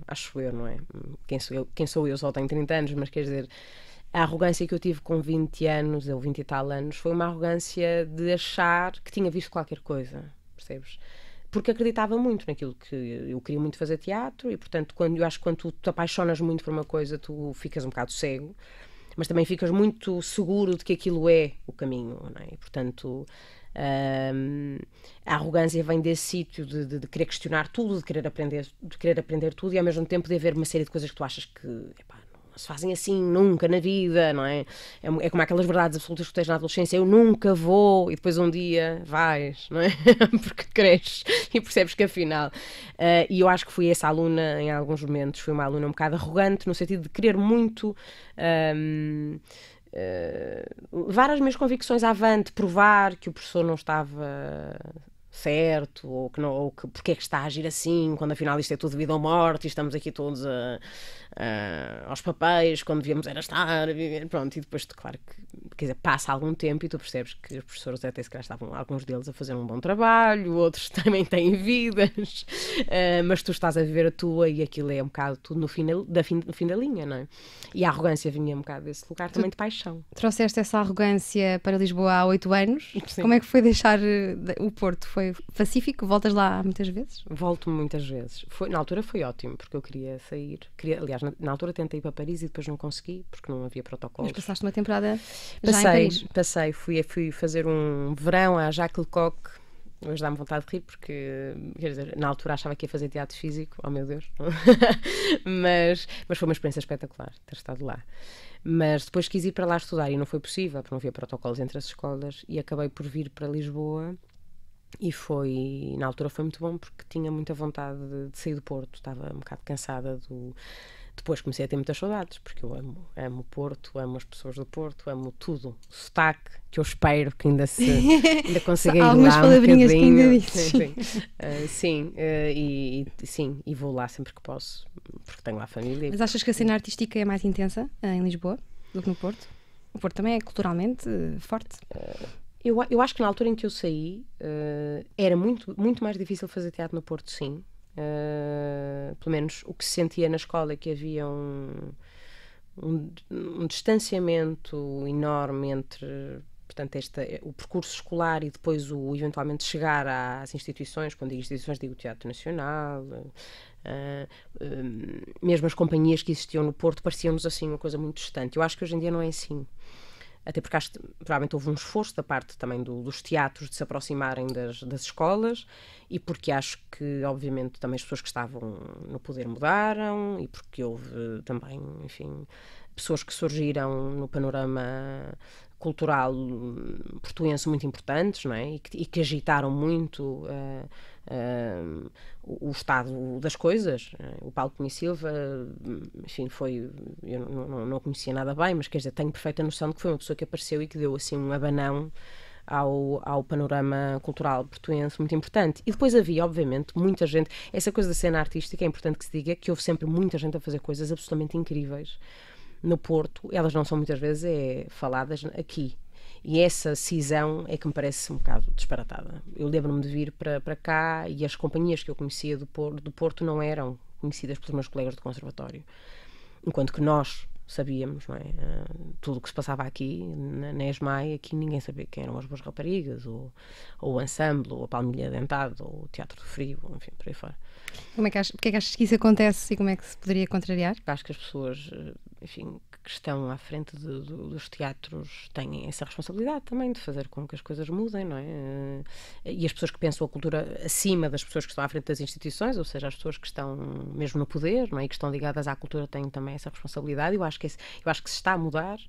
acho eu, não é? Quem sou eu só tenho 30 anos, mas quer dizer, a arrogância que eu tive com 20 anos, ou 20 e tal anos, foi uma arrogância de achar que tinha visto qualquer coisa, percebes? Porque acreditava muito naquilo que eu queria muito fazer teatro e, portanto, eu acho que quando tu te apaixonas muito por uma coisa, tu ficas um bocado cego, mas também ficas muito seguro de que aquilo é o caminho, não é? E, portanto... a arrogância vem desse sítio de querer questionar tudo, de querer aprender tudo e ao mesmo tempo de haver uma série de coisas que tu achas que não se fazem assim nunca na vida, não é? É como aquelas verdades absolutas que tu tens na adolescência, eu nunca vou, e depois um dia vais, não é? Porque cresces e percebes que afinal... e eu acho que fui essa aluna em alguns momentos, fui uma aluna um bocado arrogante no sentido de querer muito... levar as minhas convicções avante, provar que o professor não estava certo, ou que porque é que está a agir assim, quando afinal isto é tudo vida ou morte e estamos aqui todos aos papéis, quando devíamos era estar a viver, pronto, e depois, claro que, quer dizer, passa algum tempo e tu percebes que os professores até se calhar estavam, alguns deles, a fazer um bom trabalho, outros também têm vidas, mas tu estás a viver a tua e aquilo é um bocado tudo no fim da linha, não é? E a arrogância vinha um bocado desse lugar também de paixão. Trouxeste essa arrogância para Lisboa há 8 anos. Sim. Como é que foi deixar o Porto? Foi pacífico? Voltas lá muitas vezes? Volto muitas vezes. Na altura foi ótimo, porque eu queria sair. Aliás, na altura tentei ir para Paris e depois não consegui, porque não havia protocolos. Mas passaste uma temporada já em Paris? Passei. Fui fazer um verão à Jacques Lecoq. Hoje dá-me vontade de rir, porque, quer dizer, na altura achava que ia fazer teatro físico. Oh, meu Deus. mas foi uma experiência espetacular ter estado lá. Mas depois quis ir para lá estudar e não foi possível, porque não havia protocolos entre as escolas, e acabei por vir para Lisboa. E na altura foi muito bom porque tinha muita vontade de sair do Porto, estava um bocado cansada depois comecei a ter muitas saudades, porque eu amo o Porto, amo as pessoas do Porto, amo tudo, o sotaque, que eu espero que ainda consiga ir lá algumas palavrinhas que ainda dizes. Sim, e vou lá sempre que posso, porque tenho lá família. Mas achas que a cena artística é mais intensa em Lisboa do que no Porto? O Porto também é culturalmente forte? Eu acho que na altura em que eu saí era muito, muito mais difícil fazer teatro no Porto, sim. Pelo menos o que se sentia na escola é que havia um distanciamento enorme entre, portanto, o percurso escolar e depois eventualmente chegar às instituições. Quando digo instituições, digo o Teatro Nacional, mesmo as companhias que existiam no Porto pareciam-nos assim uma coisa muito distante. Eu acho que hoje em dia não é assim. Até porque acho que provavelmente houve um esforço da parte também dos teatros de se aproximarem das escolas, e porque acho que, obviamente, também as pessoas que estavam no poder mudaram, e porque houve também, enfim, pessoas que surgiram no panorama cultural portuense muito importantes, não é? E que agitaram muito o estado das coisas. O Paulo Cunha Silva, enfim, eu não conhecia nada bem, mas quer dizer, tenho perfeita noção de que foi uma pessoa que apareceu e que deu assim um abanão ao panorama cultural portuense muito importante. E depois havia, obviamente, muita gente. Essa coisa da cena artística é importante que se diga que houve sempre muita gente a fazer coisas absolutamente incríveis no Porto. Elas não são muitas vezes faladas aqui. E essa cisão é que me parece um bocado disparatada. Eu lembro-me de vir para cá e as companhias que eu conhecia do Porto não eram conhecidas pelos meus colegas do conservatório. Enquanto que nós sabíamos, não é? Tudo o que se passava aqui, na ESMAI, aqui ninguém sabia quem eram as Boas Raparigas, ou o Ensemble, ou a Palmilha Dentada, ou o Teatro do Frio, enfim, por aí fora. Porque é que achas que isso acontece e como é que se poderia contrariar? Acho que as pessoas, enfim, que estão à frente dos teatros têm essa responsabilidade também de fazer com que as coisas mudem, não é? E as pessoas que pensam a cultura acima das pessoas que estão à frente das instituições, ou seja, as pessoas que estão mesmo no poder, não é? E que estão ligadas à cultura, têm também essa responsabilidade. Eu acho que se está a mudar.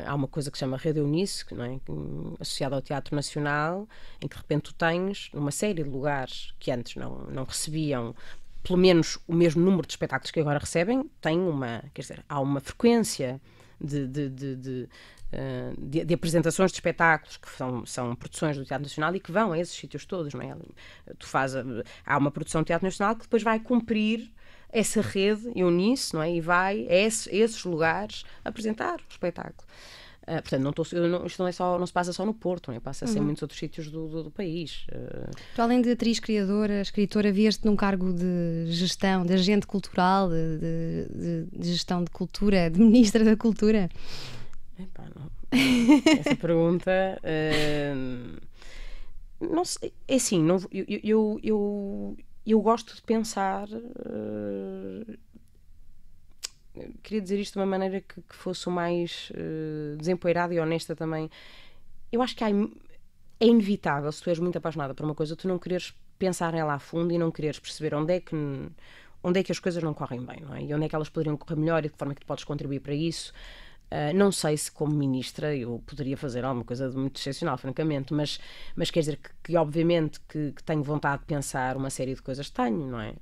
Há uma coisa que se chama Rede Eunice, não é? Associada ao Teatro Nacional, em que de repente tu tens uma série de lugares que antes não recebiam pelo menos o mesmo número de espetáculos que agora recebem, quer dizer, há uma frequência de apresentações de espetáculos que são produções do Teatro Nacional e que vão a esses sítios todos, não é? Há uma produção do Teatro Nacional que depois vai cumprir essa rede Eunice, não é? E vai a esses lugares apresentar o espetáculo. Portanto, isto não se passa só no Porto, não é? Passa-se em muitos outros sítios do país. Tu, além de atriz, criadora, escritora, vieste num cargo de gestão, de agente cultural, de gestão de cultura, de ministra da cultura? Epá, não. Essa pergunta... não sei, é assim, eu gosto de pensar... queria dizer isto de uma maneira que fosse o mais desempoeirada e honesta também. Eu acho que é inevitável, se tu és muito apaixonada por uma coisa, tu não quereres pensar nela a fundo e não quereres perceber onde é que as coisas não correm bem, não é? E onde é que elas poderiam correr melhor e de que forma é que tu podes contribuir para isso. Não sei se como ministra eu poderia fazer alguma coisa de muito excepcional, francamente, mas quer dizer que obviamente que tenho vontade de pensar uma série de coisas, tenho, não é?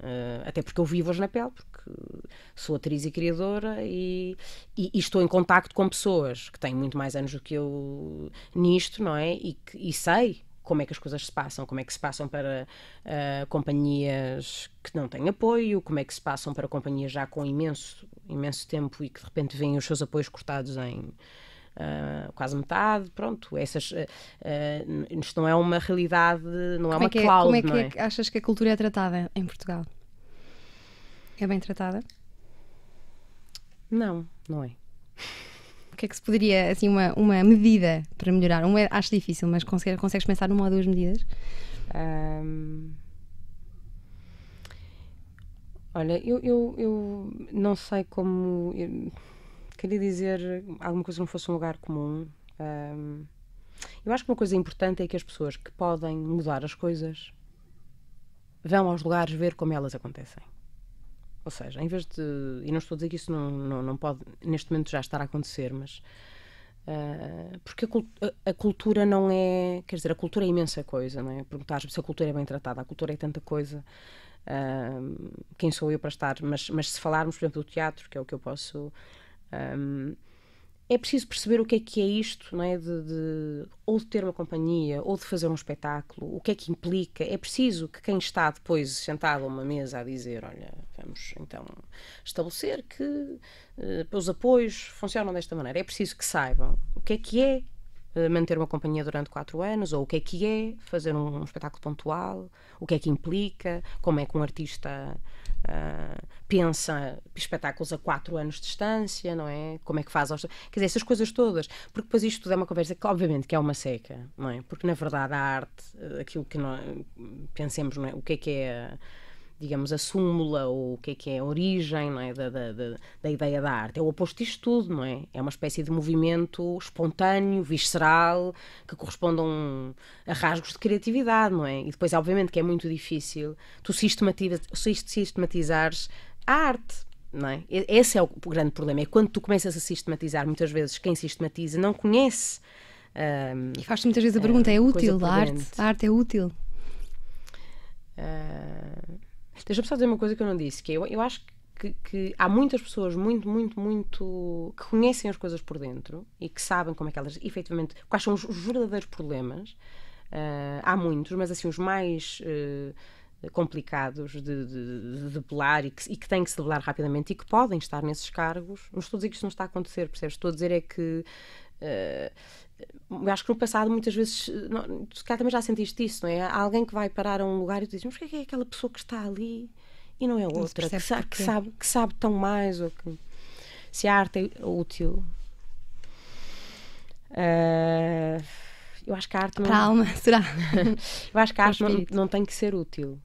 Até porque eu vivo hoje na pele, porque sou atriz e criadora e estou em contacto com pessoas que têm muito mais anos do que eu nisto, não é? E sei como é que as coisas se passam, como é que se passam para companhias que não têm apoio, como é que se passam para companhias já com imenso tempo e que de repente vêm os seus apoios cortados em quase metade. Pronto, isto não é uma realidade, não é uma cloud, como é não é? que achas que a cultura é tratada em Portugal? É bem tratada? Não é. O que é que se poderia, assim, uma medida para melhorar? Acho difícil, mas consegues pensar numa ou duas medidas? Olha, eu não sei como... queria dizer alguma coisa que não fosse um lugar comum. Eu acho que uma coisa importante é que as pessoas que podem mudar as coisas vão aos lugares ver como elas acontecem. Ou seja, em vez de... E não estou a dizer que isso não pode neste momento já estar a acontecer, mas... porque a cultura não é... Quer dizer, a cultura é imensa coisa, não é? Perguntar se a cultura é bem tratada. A cultura é tanta coisa. Quem sou eu para estar? Mas se falarmos, por exemplo, do teatro, que é o que eu posso... é preciso perceber o que é isto, não é? Ou de ter uma companhia, ou de fazer um espetáculo, o que é que implica. É preciso que quem está depois sentado a uma mesa a dizer, olha, vamos então estabelecer que os apoios funcionam desta maneira. É preciso que saibam o que é manter uma companhia durante 4 anos, ou o que é fazer um espetáculo pontual, o que implica, como é que um artista pensa espetáculos a 4 anos de distância, não é? Como é que faz... Quer dizer, essas coisas todas. Porque depois isto tudo é uma conversa que, obviamente, que é uma seca, não é? Porque, na verdade, a arte, aquilo que nós pensemos, não é? O que é digamos, a súmula, ou o que é a origem, não é? Da ideia da arte. É o oposto disto tudo, não é? É uma espécie de movimento espontâneo, visceral, que corresponde a rasgos de criatividade, não é? E depois, obviamente, que é muito difícil tu sistematizares a arte, não é? Esse é o grande problema, é quando tu começas a sistematizar, muitas vezes quem sistematiza não conhece. E faz-te muitas vezes a pergunta, é útil a arte? A arte é útil? Deixa-me só dizer uma coisa que eu não disse, que eu acho que há muitas pessoas muito que conhecem as coisas por dentro e que sabem como é que elas, efetivamente, quais são os verdadeiros problemas. Há muitos, mas assim, os mais complicados de debelar e que têm que se debelar rapidamente e que podem estar nesses cargos. Não estou a dizer que isto não está a acontecer, percebes? Estou a dizer é que acho que no passado muitas vezes tu também já sentiste isso, não é? Há alguém que vai parar a um lugar e tu dizes, mas porquê é aquela pessoa que está ali e não é outra, que sabe tão mais, ou que se a arte é útil. Eu acho que a arte para a alma, será? Eu acho que a arte não tem que ser útil.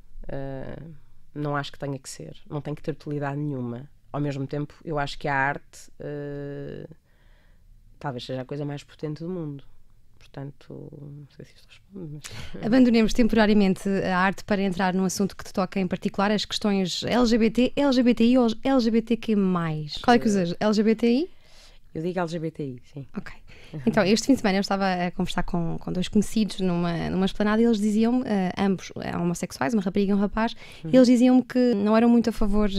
Não acho que tenha que ser, não tem que ter utilidade nenhuma. Ao mesmo tempo, eu acho que a arte talvez seja a coisa mais potente do mundo. Portanto, não sei se isto responde, mas... Abandonemos temporariamente a arte para entrar num assunto que te toca em particular, as questões LGBT, LGBTI ou LGBTQ+. Qual é que usas? LGBTI? Eu digo LGBTI, sim. Ok. Então, este fim de semana eu estava a conversar com 2 conhecidos numa esplanada e eles diziam-me, ambos homossexuais, uma rapariga e um rapaz, e eles diziam-me que não eram muito a favor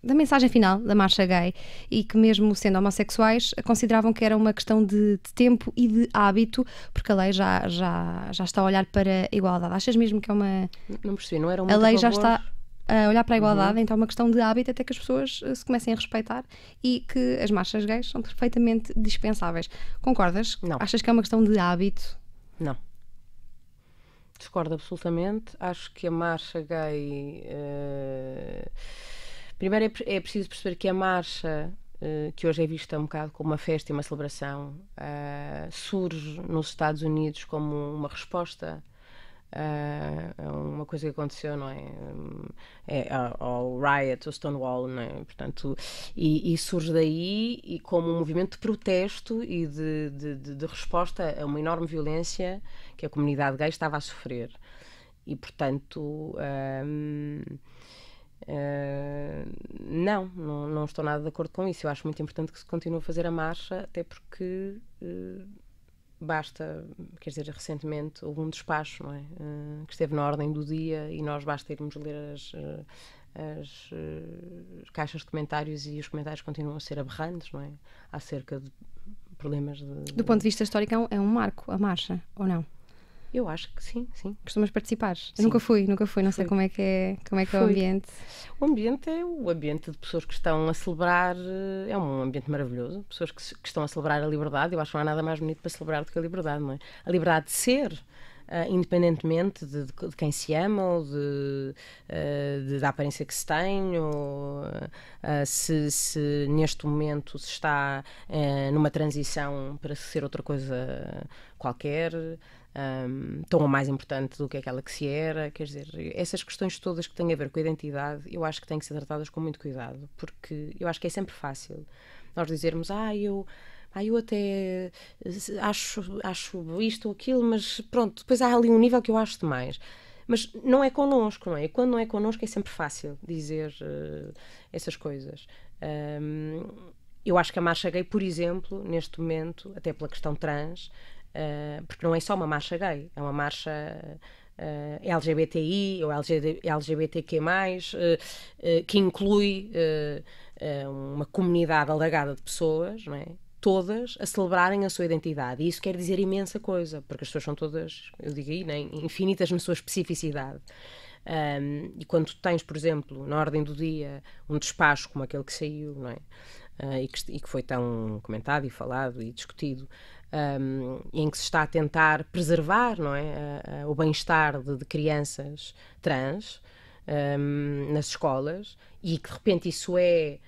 da mensagem final da marcha gay e que mesmo sendo homossexuais consideravam que era uma questão de tempo e de hábito, porque a lei já está a olhar para a igualdade. Achas mesmo que é uma... Não percebi, não eram muito a lei a já favor... está a olhar para a igualdade, então é uma questão de hábito até que as pessoas se comecem a respeitar e que as marchas gays são perfeitamente dispensáveis. Concordas? Não. Achas que é uma questão de hábito? Não. Discordo absolutamente. Acho que a marcha gay... Primeiro é preciso perceber que a marcha, que hoje é vista um bocado como uma festa e uma celebração, surge nos Estados Unidos como uma resposta uma coisa que aconteceu, não é? Ao riot, ao Stonewall, não é? Portanto, e surge daí e como um movimento de protesto e de resposta a uma enorme violência que a comunidade gay estava a sofrer. E, portanto, não estou nada de acordo com isso. Eu acho muito importante que se continue a fazer a marcha, até porque... basta, quer dizer, recentemente houve um despacho, não é? Que esteve na ordem do dia e nós basta irmos ler as caixas de comentários e os comentários continuam a ser aberrantes, não é? Acerca de problemas Do ponto de vista histórico é um marco, a marcha, ou não? Eu acho que sim. Costumas participar? Sim. Eu nunca fui, não sei como é que é o ambiente. O ambiente é o ambiente de pessoas que estão a celebrar, é um ambiente maravilhoso, pessoas que estão a celebrar a liberdade. Eu acho que não há nada mais bonito para celebrar do que a liberdade, não é? A liberdade de ser, independentemente de quem se ama ou da aparência que se tem, ou se neste momento se está numa transição para ser outra coisa qualquer, tão ou mais importante do que aquela que se era. Quer dizer, essas questões todas que têm a ver com a identidade, eu acho que têm que ser tratadas com muito cuidado, porque eu acho que é sempre fácil nós dizermos, eu até acho isto ou aquilo, mas pronto, depois há ali um nível que eu acho demais. Mas não é connosco, não é? E quando não é connosco é sempre fácil dizer essas coisas. Eu acho que a marcha gay, por exemplo, neste momento, até pela questão trans, porque não é só uma marcha gay, é uma marcha LGBTI ou LGBTQ+, que inclui uma comunidade alargada de pessoas, não é? Todas a celebrarem a sua identidade. E isso quer dizer imensa coisa, porque as pessoas são todas, eu digo aí, né, infinitas na sua especificidade. E quando tens, por exemplo, na ordem do dia, um despacho como aquele que saiu, não é? e que foi tão comentado e falado e discutido, em que se está a tentar preservar, não é, o bem-estar de crianças trans nas escolas, e que de repente isso é...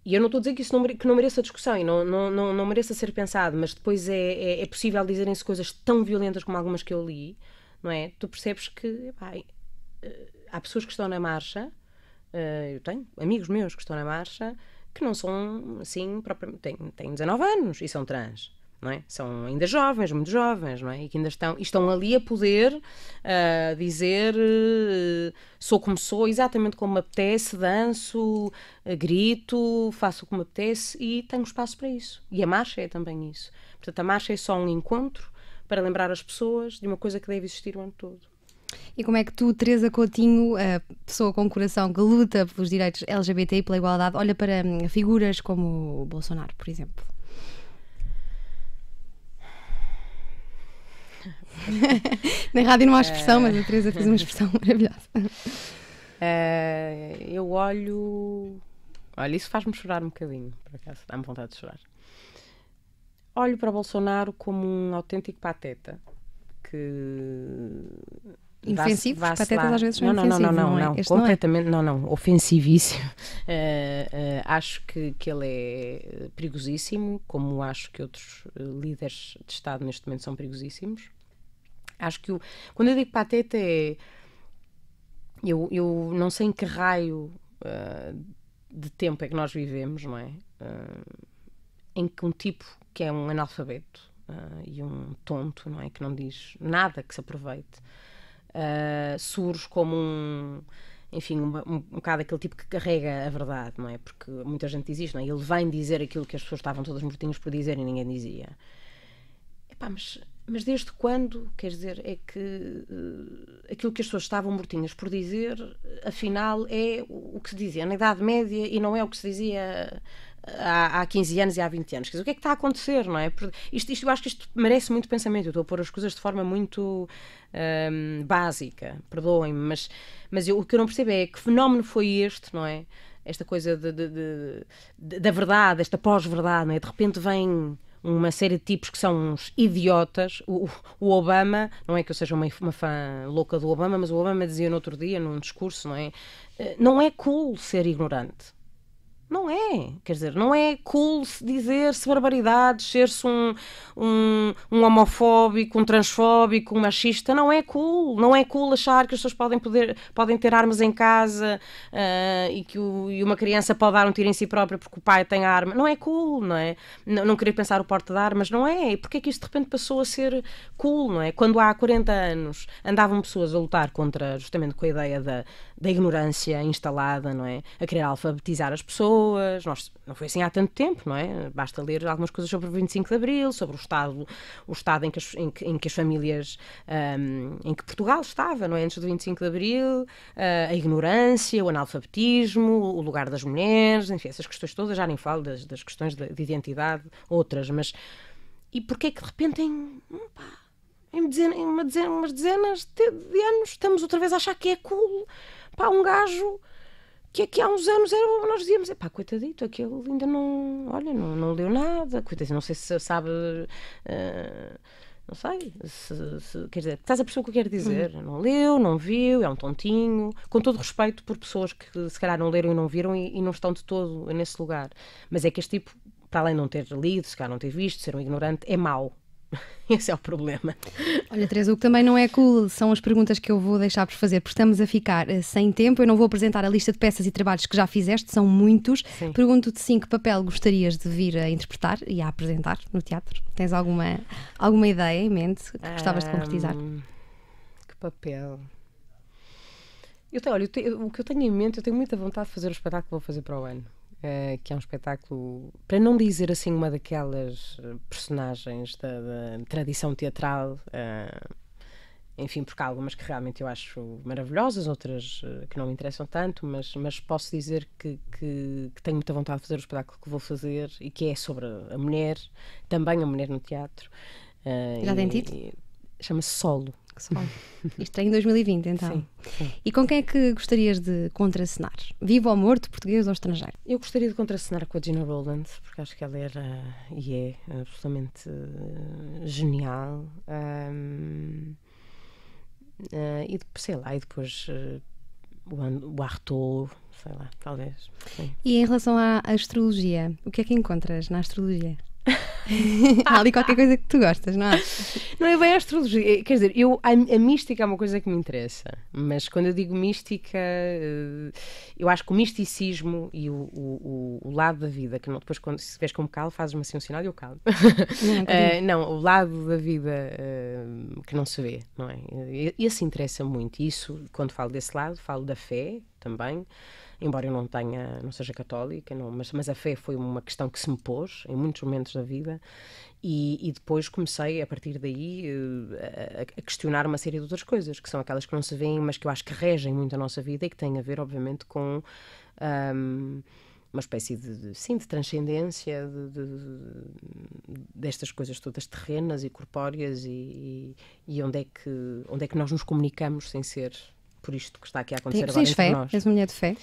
E eu não estou a dizer que isso que não mereça discussão e não mereça ser pensado, mas depois é possível dizerem-se coisas tão violentas como algumas que eu li, não é? Tu percebes que há pessoas que estão na marcha, eu tenho amigos meus que estão na marcha, que não são assim, têm 19 anos e são trans. Não é? São ainda jovens, muito jovens, não é? E que ainda estão ali a poder dizer sou como sou, exatamente como me apetece, danço, grito, faço o que me apetece e tenho espaço para isso. E a marcha é também isso. Portanto, a marcha é só um encontro para lembrar as pessoas de uma coisa que deve existir o ano todo. E como é que tu, Teresa Coutinho, a pessoa com coração que luta pelos direitos LGBT e pela igualdade, olha para figuras como o Bolsonaro, por exemplo? Na rádio não há expressão, mas a Teresa fez uma expressão maravilhosa. Eu olho... Olha, isso faz-me chorar um bocadinho, por acaso, dá-me vontade de chorar. Olho para o Bolsonaro como um autêntico pateta, que... Inofensivo? Os patetas às vezes são inofensivos, não, completamente, não, ofensivíssimo. Acho que ele é perigosíssimo, como acho que outros líderes de Estado neste momento são perigosíssimos. Acho que quando eu digo pateta eu não sei em que raio de tempo é que nós vivemos, não é? Em que um tipo que é um analfabeto e um tonto, não é? Que não diz nada que se aproveite, surge como um bocado aquele tipo que carrega a verdade, não é? Porque muita gente diz isto, não é? Ele vem dizer aquilo que as pessoas estavam todas mortinhas por dizer e ninguém dizia. Epá, mas desde quando, quer dizer, é que aquilo que as pessoas estavam mortinhas por dizer, afinal, é o que se dizia na Idade Média e não é o que se dizia há 15 anos e há 20 anos. Quer dizer, o que é que está a acontecer, não é? Eu acho que isto merece muito pensamento. Eu estou a pôr as coisas de forma muito básica, perdoem-me, mas o que eu não percebo é que fenómeno foi este, não é? Esta coisa da verdade, esta pós-verdade, não é? De repente vem uma série de tipos que são uns idiotas. O Obama, não é que eu seja uma fã louca do Obama, mas o Obama dizia no outro dia, num discurso, não é? Não é cool ser ignorante. Não é, quer dizer, não é cool dizer-se barbaridades, ser-se um homofóbico, um transfóbico, um machista, não é cool. Não é cool achar que as pessoas podem ter armas em casa e que uma criança pode dar um tiro em si própria porque o pai tem arma. Não é cool, não é? Não querer pensar o porte de armas, não é? E porque é que isto de repente passou a ser cool, não é? Quando há 40 anos andavam pessoas a lutar justamente com a ideia da ignorância instalada, não é? A querer alfabetizar as pessoas. Não foi assim há tanto tempo, não é? Basta ler algumas coisas sobre o 25 de Abril, sobre o estado em que as famílias, em que Portugal estava, não é? Antes do 25 de Abril, a ignorância, o analfabetismo, o lugar das mulheres, enfim, essas questões todas, já nem falo das questões de identidade, outras, mas... E porquê é que de repente em umas dezenas de anos estamos outra vez a achar que é cool, um gajo que aqui há uns anos nós dizíamos, coitadito, aquele ainda não leu nada, coitadito, não sei se sabe, não sei, quer dizer, estás a perceber o que eu quero dizer? Não leu, não viu, é um tontinho, com todo respeito por pessoas que se calhar não leram e não viram e não estão de todo nesse lugar, mas é que este tipo, para além de não ter lido, se calhar não ter visto, ser um ignorante, é mau. Esse é o problema. Olha, Teresa, o que também não é cool são as perguntas que eu vou deixar por fazer, porque estamos a ficar sem tempo. Eu não vou apresentar a lista de peças e trabalhos que já fizeste, são muitos. Pergunto-te sim, que papel gostarias de vir a interpretar e a apresentar no teatro? Tens alguma ideia em mente que gostavas de concretizar? Que papel? O que eu tenho em mente, eu tenho muita vontade de fazer o espetáculo que vou fazer para o ano. Que é um espetáculo, para não dizer assim uma daquelas personagens da tradição teatral, enfim, porque há algumas que realmente eu acho maravilhosas, outras que não me interessam tanto, mas posso dizer que tenho muita vontade de fazer o espetáculo que vou fazer e que é sobre a mulher, também a mulher no teatro. Já tem título? Chama-se Solo. Só. Isto é em 2020, então. Sim, sim. E com quem é que gostarias de contracenar? Vivo ou morto, português ou estrangeiro? Eu gostaria de contracenar com a Gina Rowland, porque acho que ela era e é absolutamente genial. E sei lá, e depois o Arthur, sei lá, talvez. Sim. E em relação à astrologia, o que é que encontras na astrologia? Há ali qualquer coisa que tu gostas, não é? Não é bem a astrologia, quer dizer, a mística é uma coisa que me interessa, mas quando eu digo mística, eu acho que o misticismo e o lado da vida, que não, depois quando se vês como calo, fazes-me assim um sinal e eu calo. Não, o lado da vida que não se vê, não é? Esse interessa muito, e isso, quando falo desse lado, falo da fé também. Embora eu não seja católica, mas a fé foi uma questão que se me pôs em muitos momentos da vida e depois comecei, a partir daí, a questionar uma série de outras coisas, que são aquelas que não se veem, mas que eu acho que regem muito a nossa vida e que têm a ver, obviamente, com uma espécie de transcendência destas coisas todas terrenas e corpóreas e onde é que nós nos comunicamos sem ser por isto que está aqui a acontecer agora entre nós. És uma mulher de fé?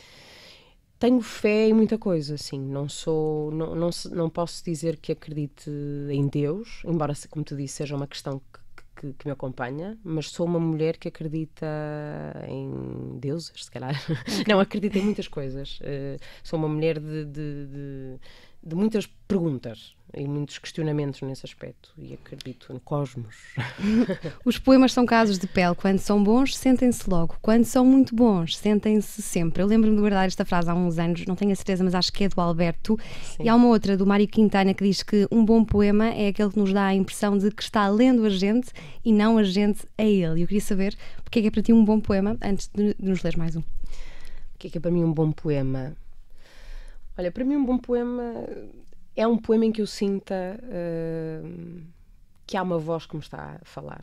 Tenho fé em muita coisa, sim. Não posso dizer que acredite em Deus, embora, como te disse, seja uma questão que me acompanha, mas sou uma mulher que acredita em deuses, se calhar. Não, acredito em muitas coisas. Sou uma mulher de muitas perguntas e muitos questionamentos nesse aspecto e acredito no cosmos. Os poemas são casos de pele. Quando são bons, sentem-se logo. Quando são muito bons, sentem-se sempre. Eu lembro-me de guardar esta frase há uns anos, não tenho a certeza, mas acho que é do Alberto. Sim. E há uma outra do Mário Quintana que diz que um bom poema é aquele que nos dá a impressão de que está lendo a gente e não a gente a ele. E eu queria saber porque é que é para ti um bom poema, antes de nos ler mais um. O que é para mim um bom poema? Olha, para mim um bom poema é um poema em que eu sinta que há uma voz que me está a falar.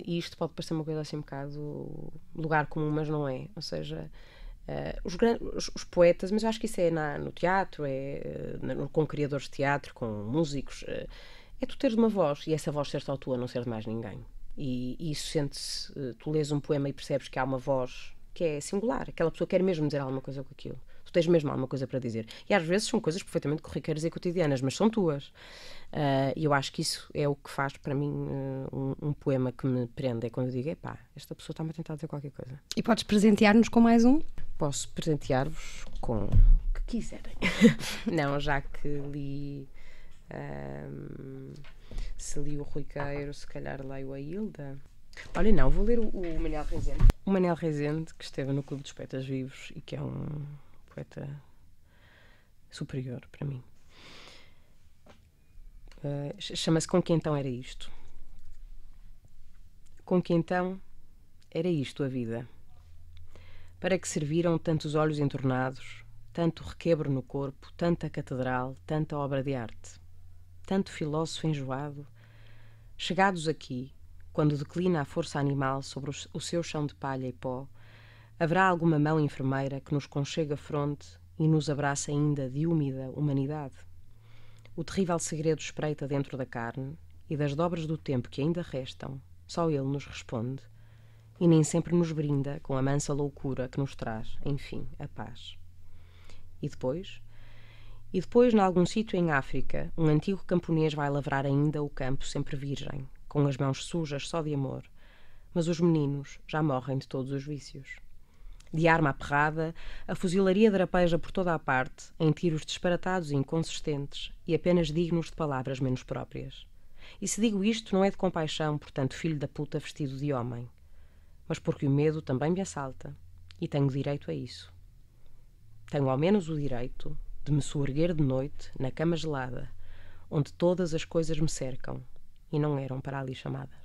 E isto pode parecer uma coisa assim um bocado lugar comum, mas não é. Ou seja, os poetas, mas eu acho que isso é no teatro, com criadores de teatro, com músicos, é tu teres uma voz e essa voz ser só tua, não ser de mais ninguém. E isso sente-se, tu lês um poema e percebes que há uma voz que é singular, aquela pessoa quer mesmo dizer alguma coisa com aquilo. Tu tens mesmo alguma coisa para dizer. E às vezes são coisas perfeitamente corriqueiras e cotidianas, mas são tuas. E eu acho que isso é o que faz para mim um poema que me prende. É quando eu digo, epá, esta pessoa está-me a tentar dizer qualquer coisa. E podes presentear-nos com mais um? Posso presentear-vos com o que quiserem. Não, já que li... se li o Rui Queiro, se calhar leio a Hilda. Olha, não, vou ler o Manel Rezende. O Manel Rezende, que esteve no Clube dos Poetas Vivos e que é um poeta superior para mim. Chama-se Com Que Então Era Isto. Com que então era isto a vida? Para que serviram tantos olhos entornados, tanto requebro no corpo, tanta catedral, tanta obra de arte, tanto filósofo enjoado, chegados aqui, quando declina a força animal sobre o seu chão de palha e pó, haverá alguma mão enfermeira que nos conchega a fronte e nos abraça ainda de úmida humanidade? O terrível segredo espreita dentro da carne e das dobras do tempo que ainda restam, só ele nos responde e nem sempre nos brinda com a mansa loucura que nos traz, enfim, a paz. E depois, em algum sítio em África, um antigo camponês vai lavrar ainda o campo sempre virgem, com as mãos sujas só de amor, mas os meninos já morrem de todos os vícios. De arma aperrada, a fuzilaria drapeja por toda a parte, em tiros disparatados e inconsistentes, e apenas dignos de palavras menos próprias. E se digo isto, não é de compaixão, portanto, filho da puta vestido de homem, mas porque o medo também me assalta, e tenho direito a isso. Tenho ao menos o direito de me soerguer de noite, na cama gelada, onde todas as coisas me cercam, e não eram para ali chamadas.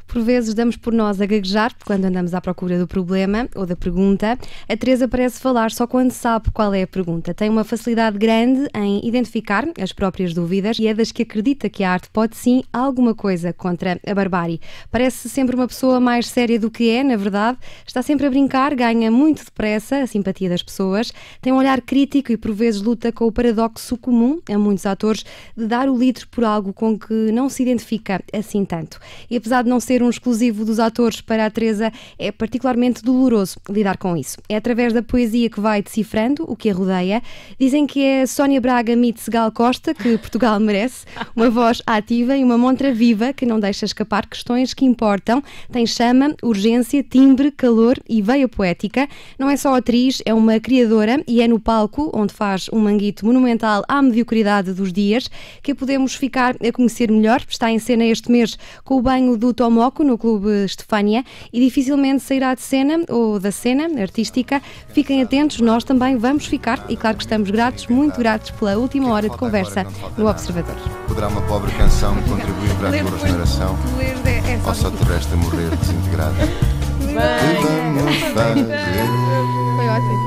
Por vezes damos por nós a gaguejar quando andamos à procura do problema ou da pergunta. A Teresa parece falar só quando sabe qual é a pergunta. Tem uma facilidade grande em identificar as próprias dúvidas e é das que acredita que a arte pode sim alguma coisa contra a barbárie. Parece sempre uma pessoa mais séria do que é, na verdade. Está sempre a brincar, ganha muito depressa a simpatia das pessoas, tem um olhar crítico e por vezes luta com o paradoxo comum a muitos atores de dar o litro por algo com que não se identifica assim tanto. E apesar de não ser ser um exclusivo dos atores, para a Teresa é particularmente doloroso lidar com isso. É através da poesia que vai decifrando o que a rodeia. Dizem que é Sónia Braga meets Gal Costa que Portugal merece. Uma voz ativa e uma montra viva que não deixa escapar questões que importam. Tem chama, urgência, timbre, calor e veia poética. Não é só atriz, é uma criadora e é no palco, onde faz um manguito monumental à mediocridade dos dias, que a podemos ficar a conhecer melhor. Está em cena este mês com o Banho do Tomoco no Clube Estefânia e dificilmente sairá de cena ou da cena artística. Fiquem atentos, nós também vamos ficar e claro que estamos gratos, muito gratos pela última hora de conversa no Observador. Poderá uma pobre canção contribuir para a tua regeneração ou só te resta morrer desintegrado? Foi ótimo.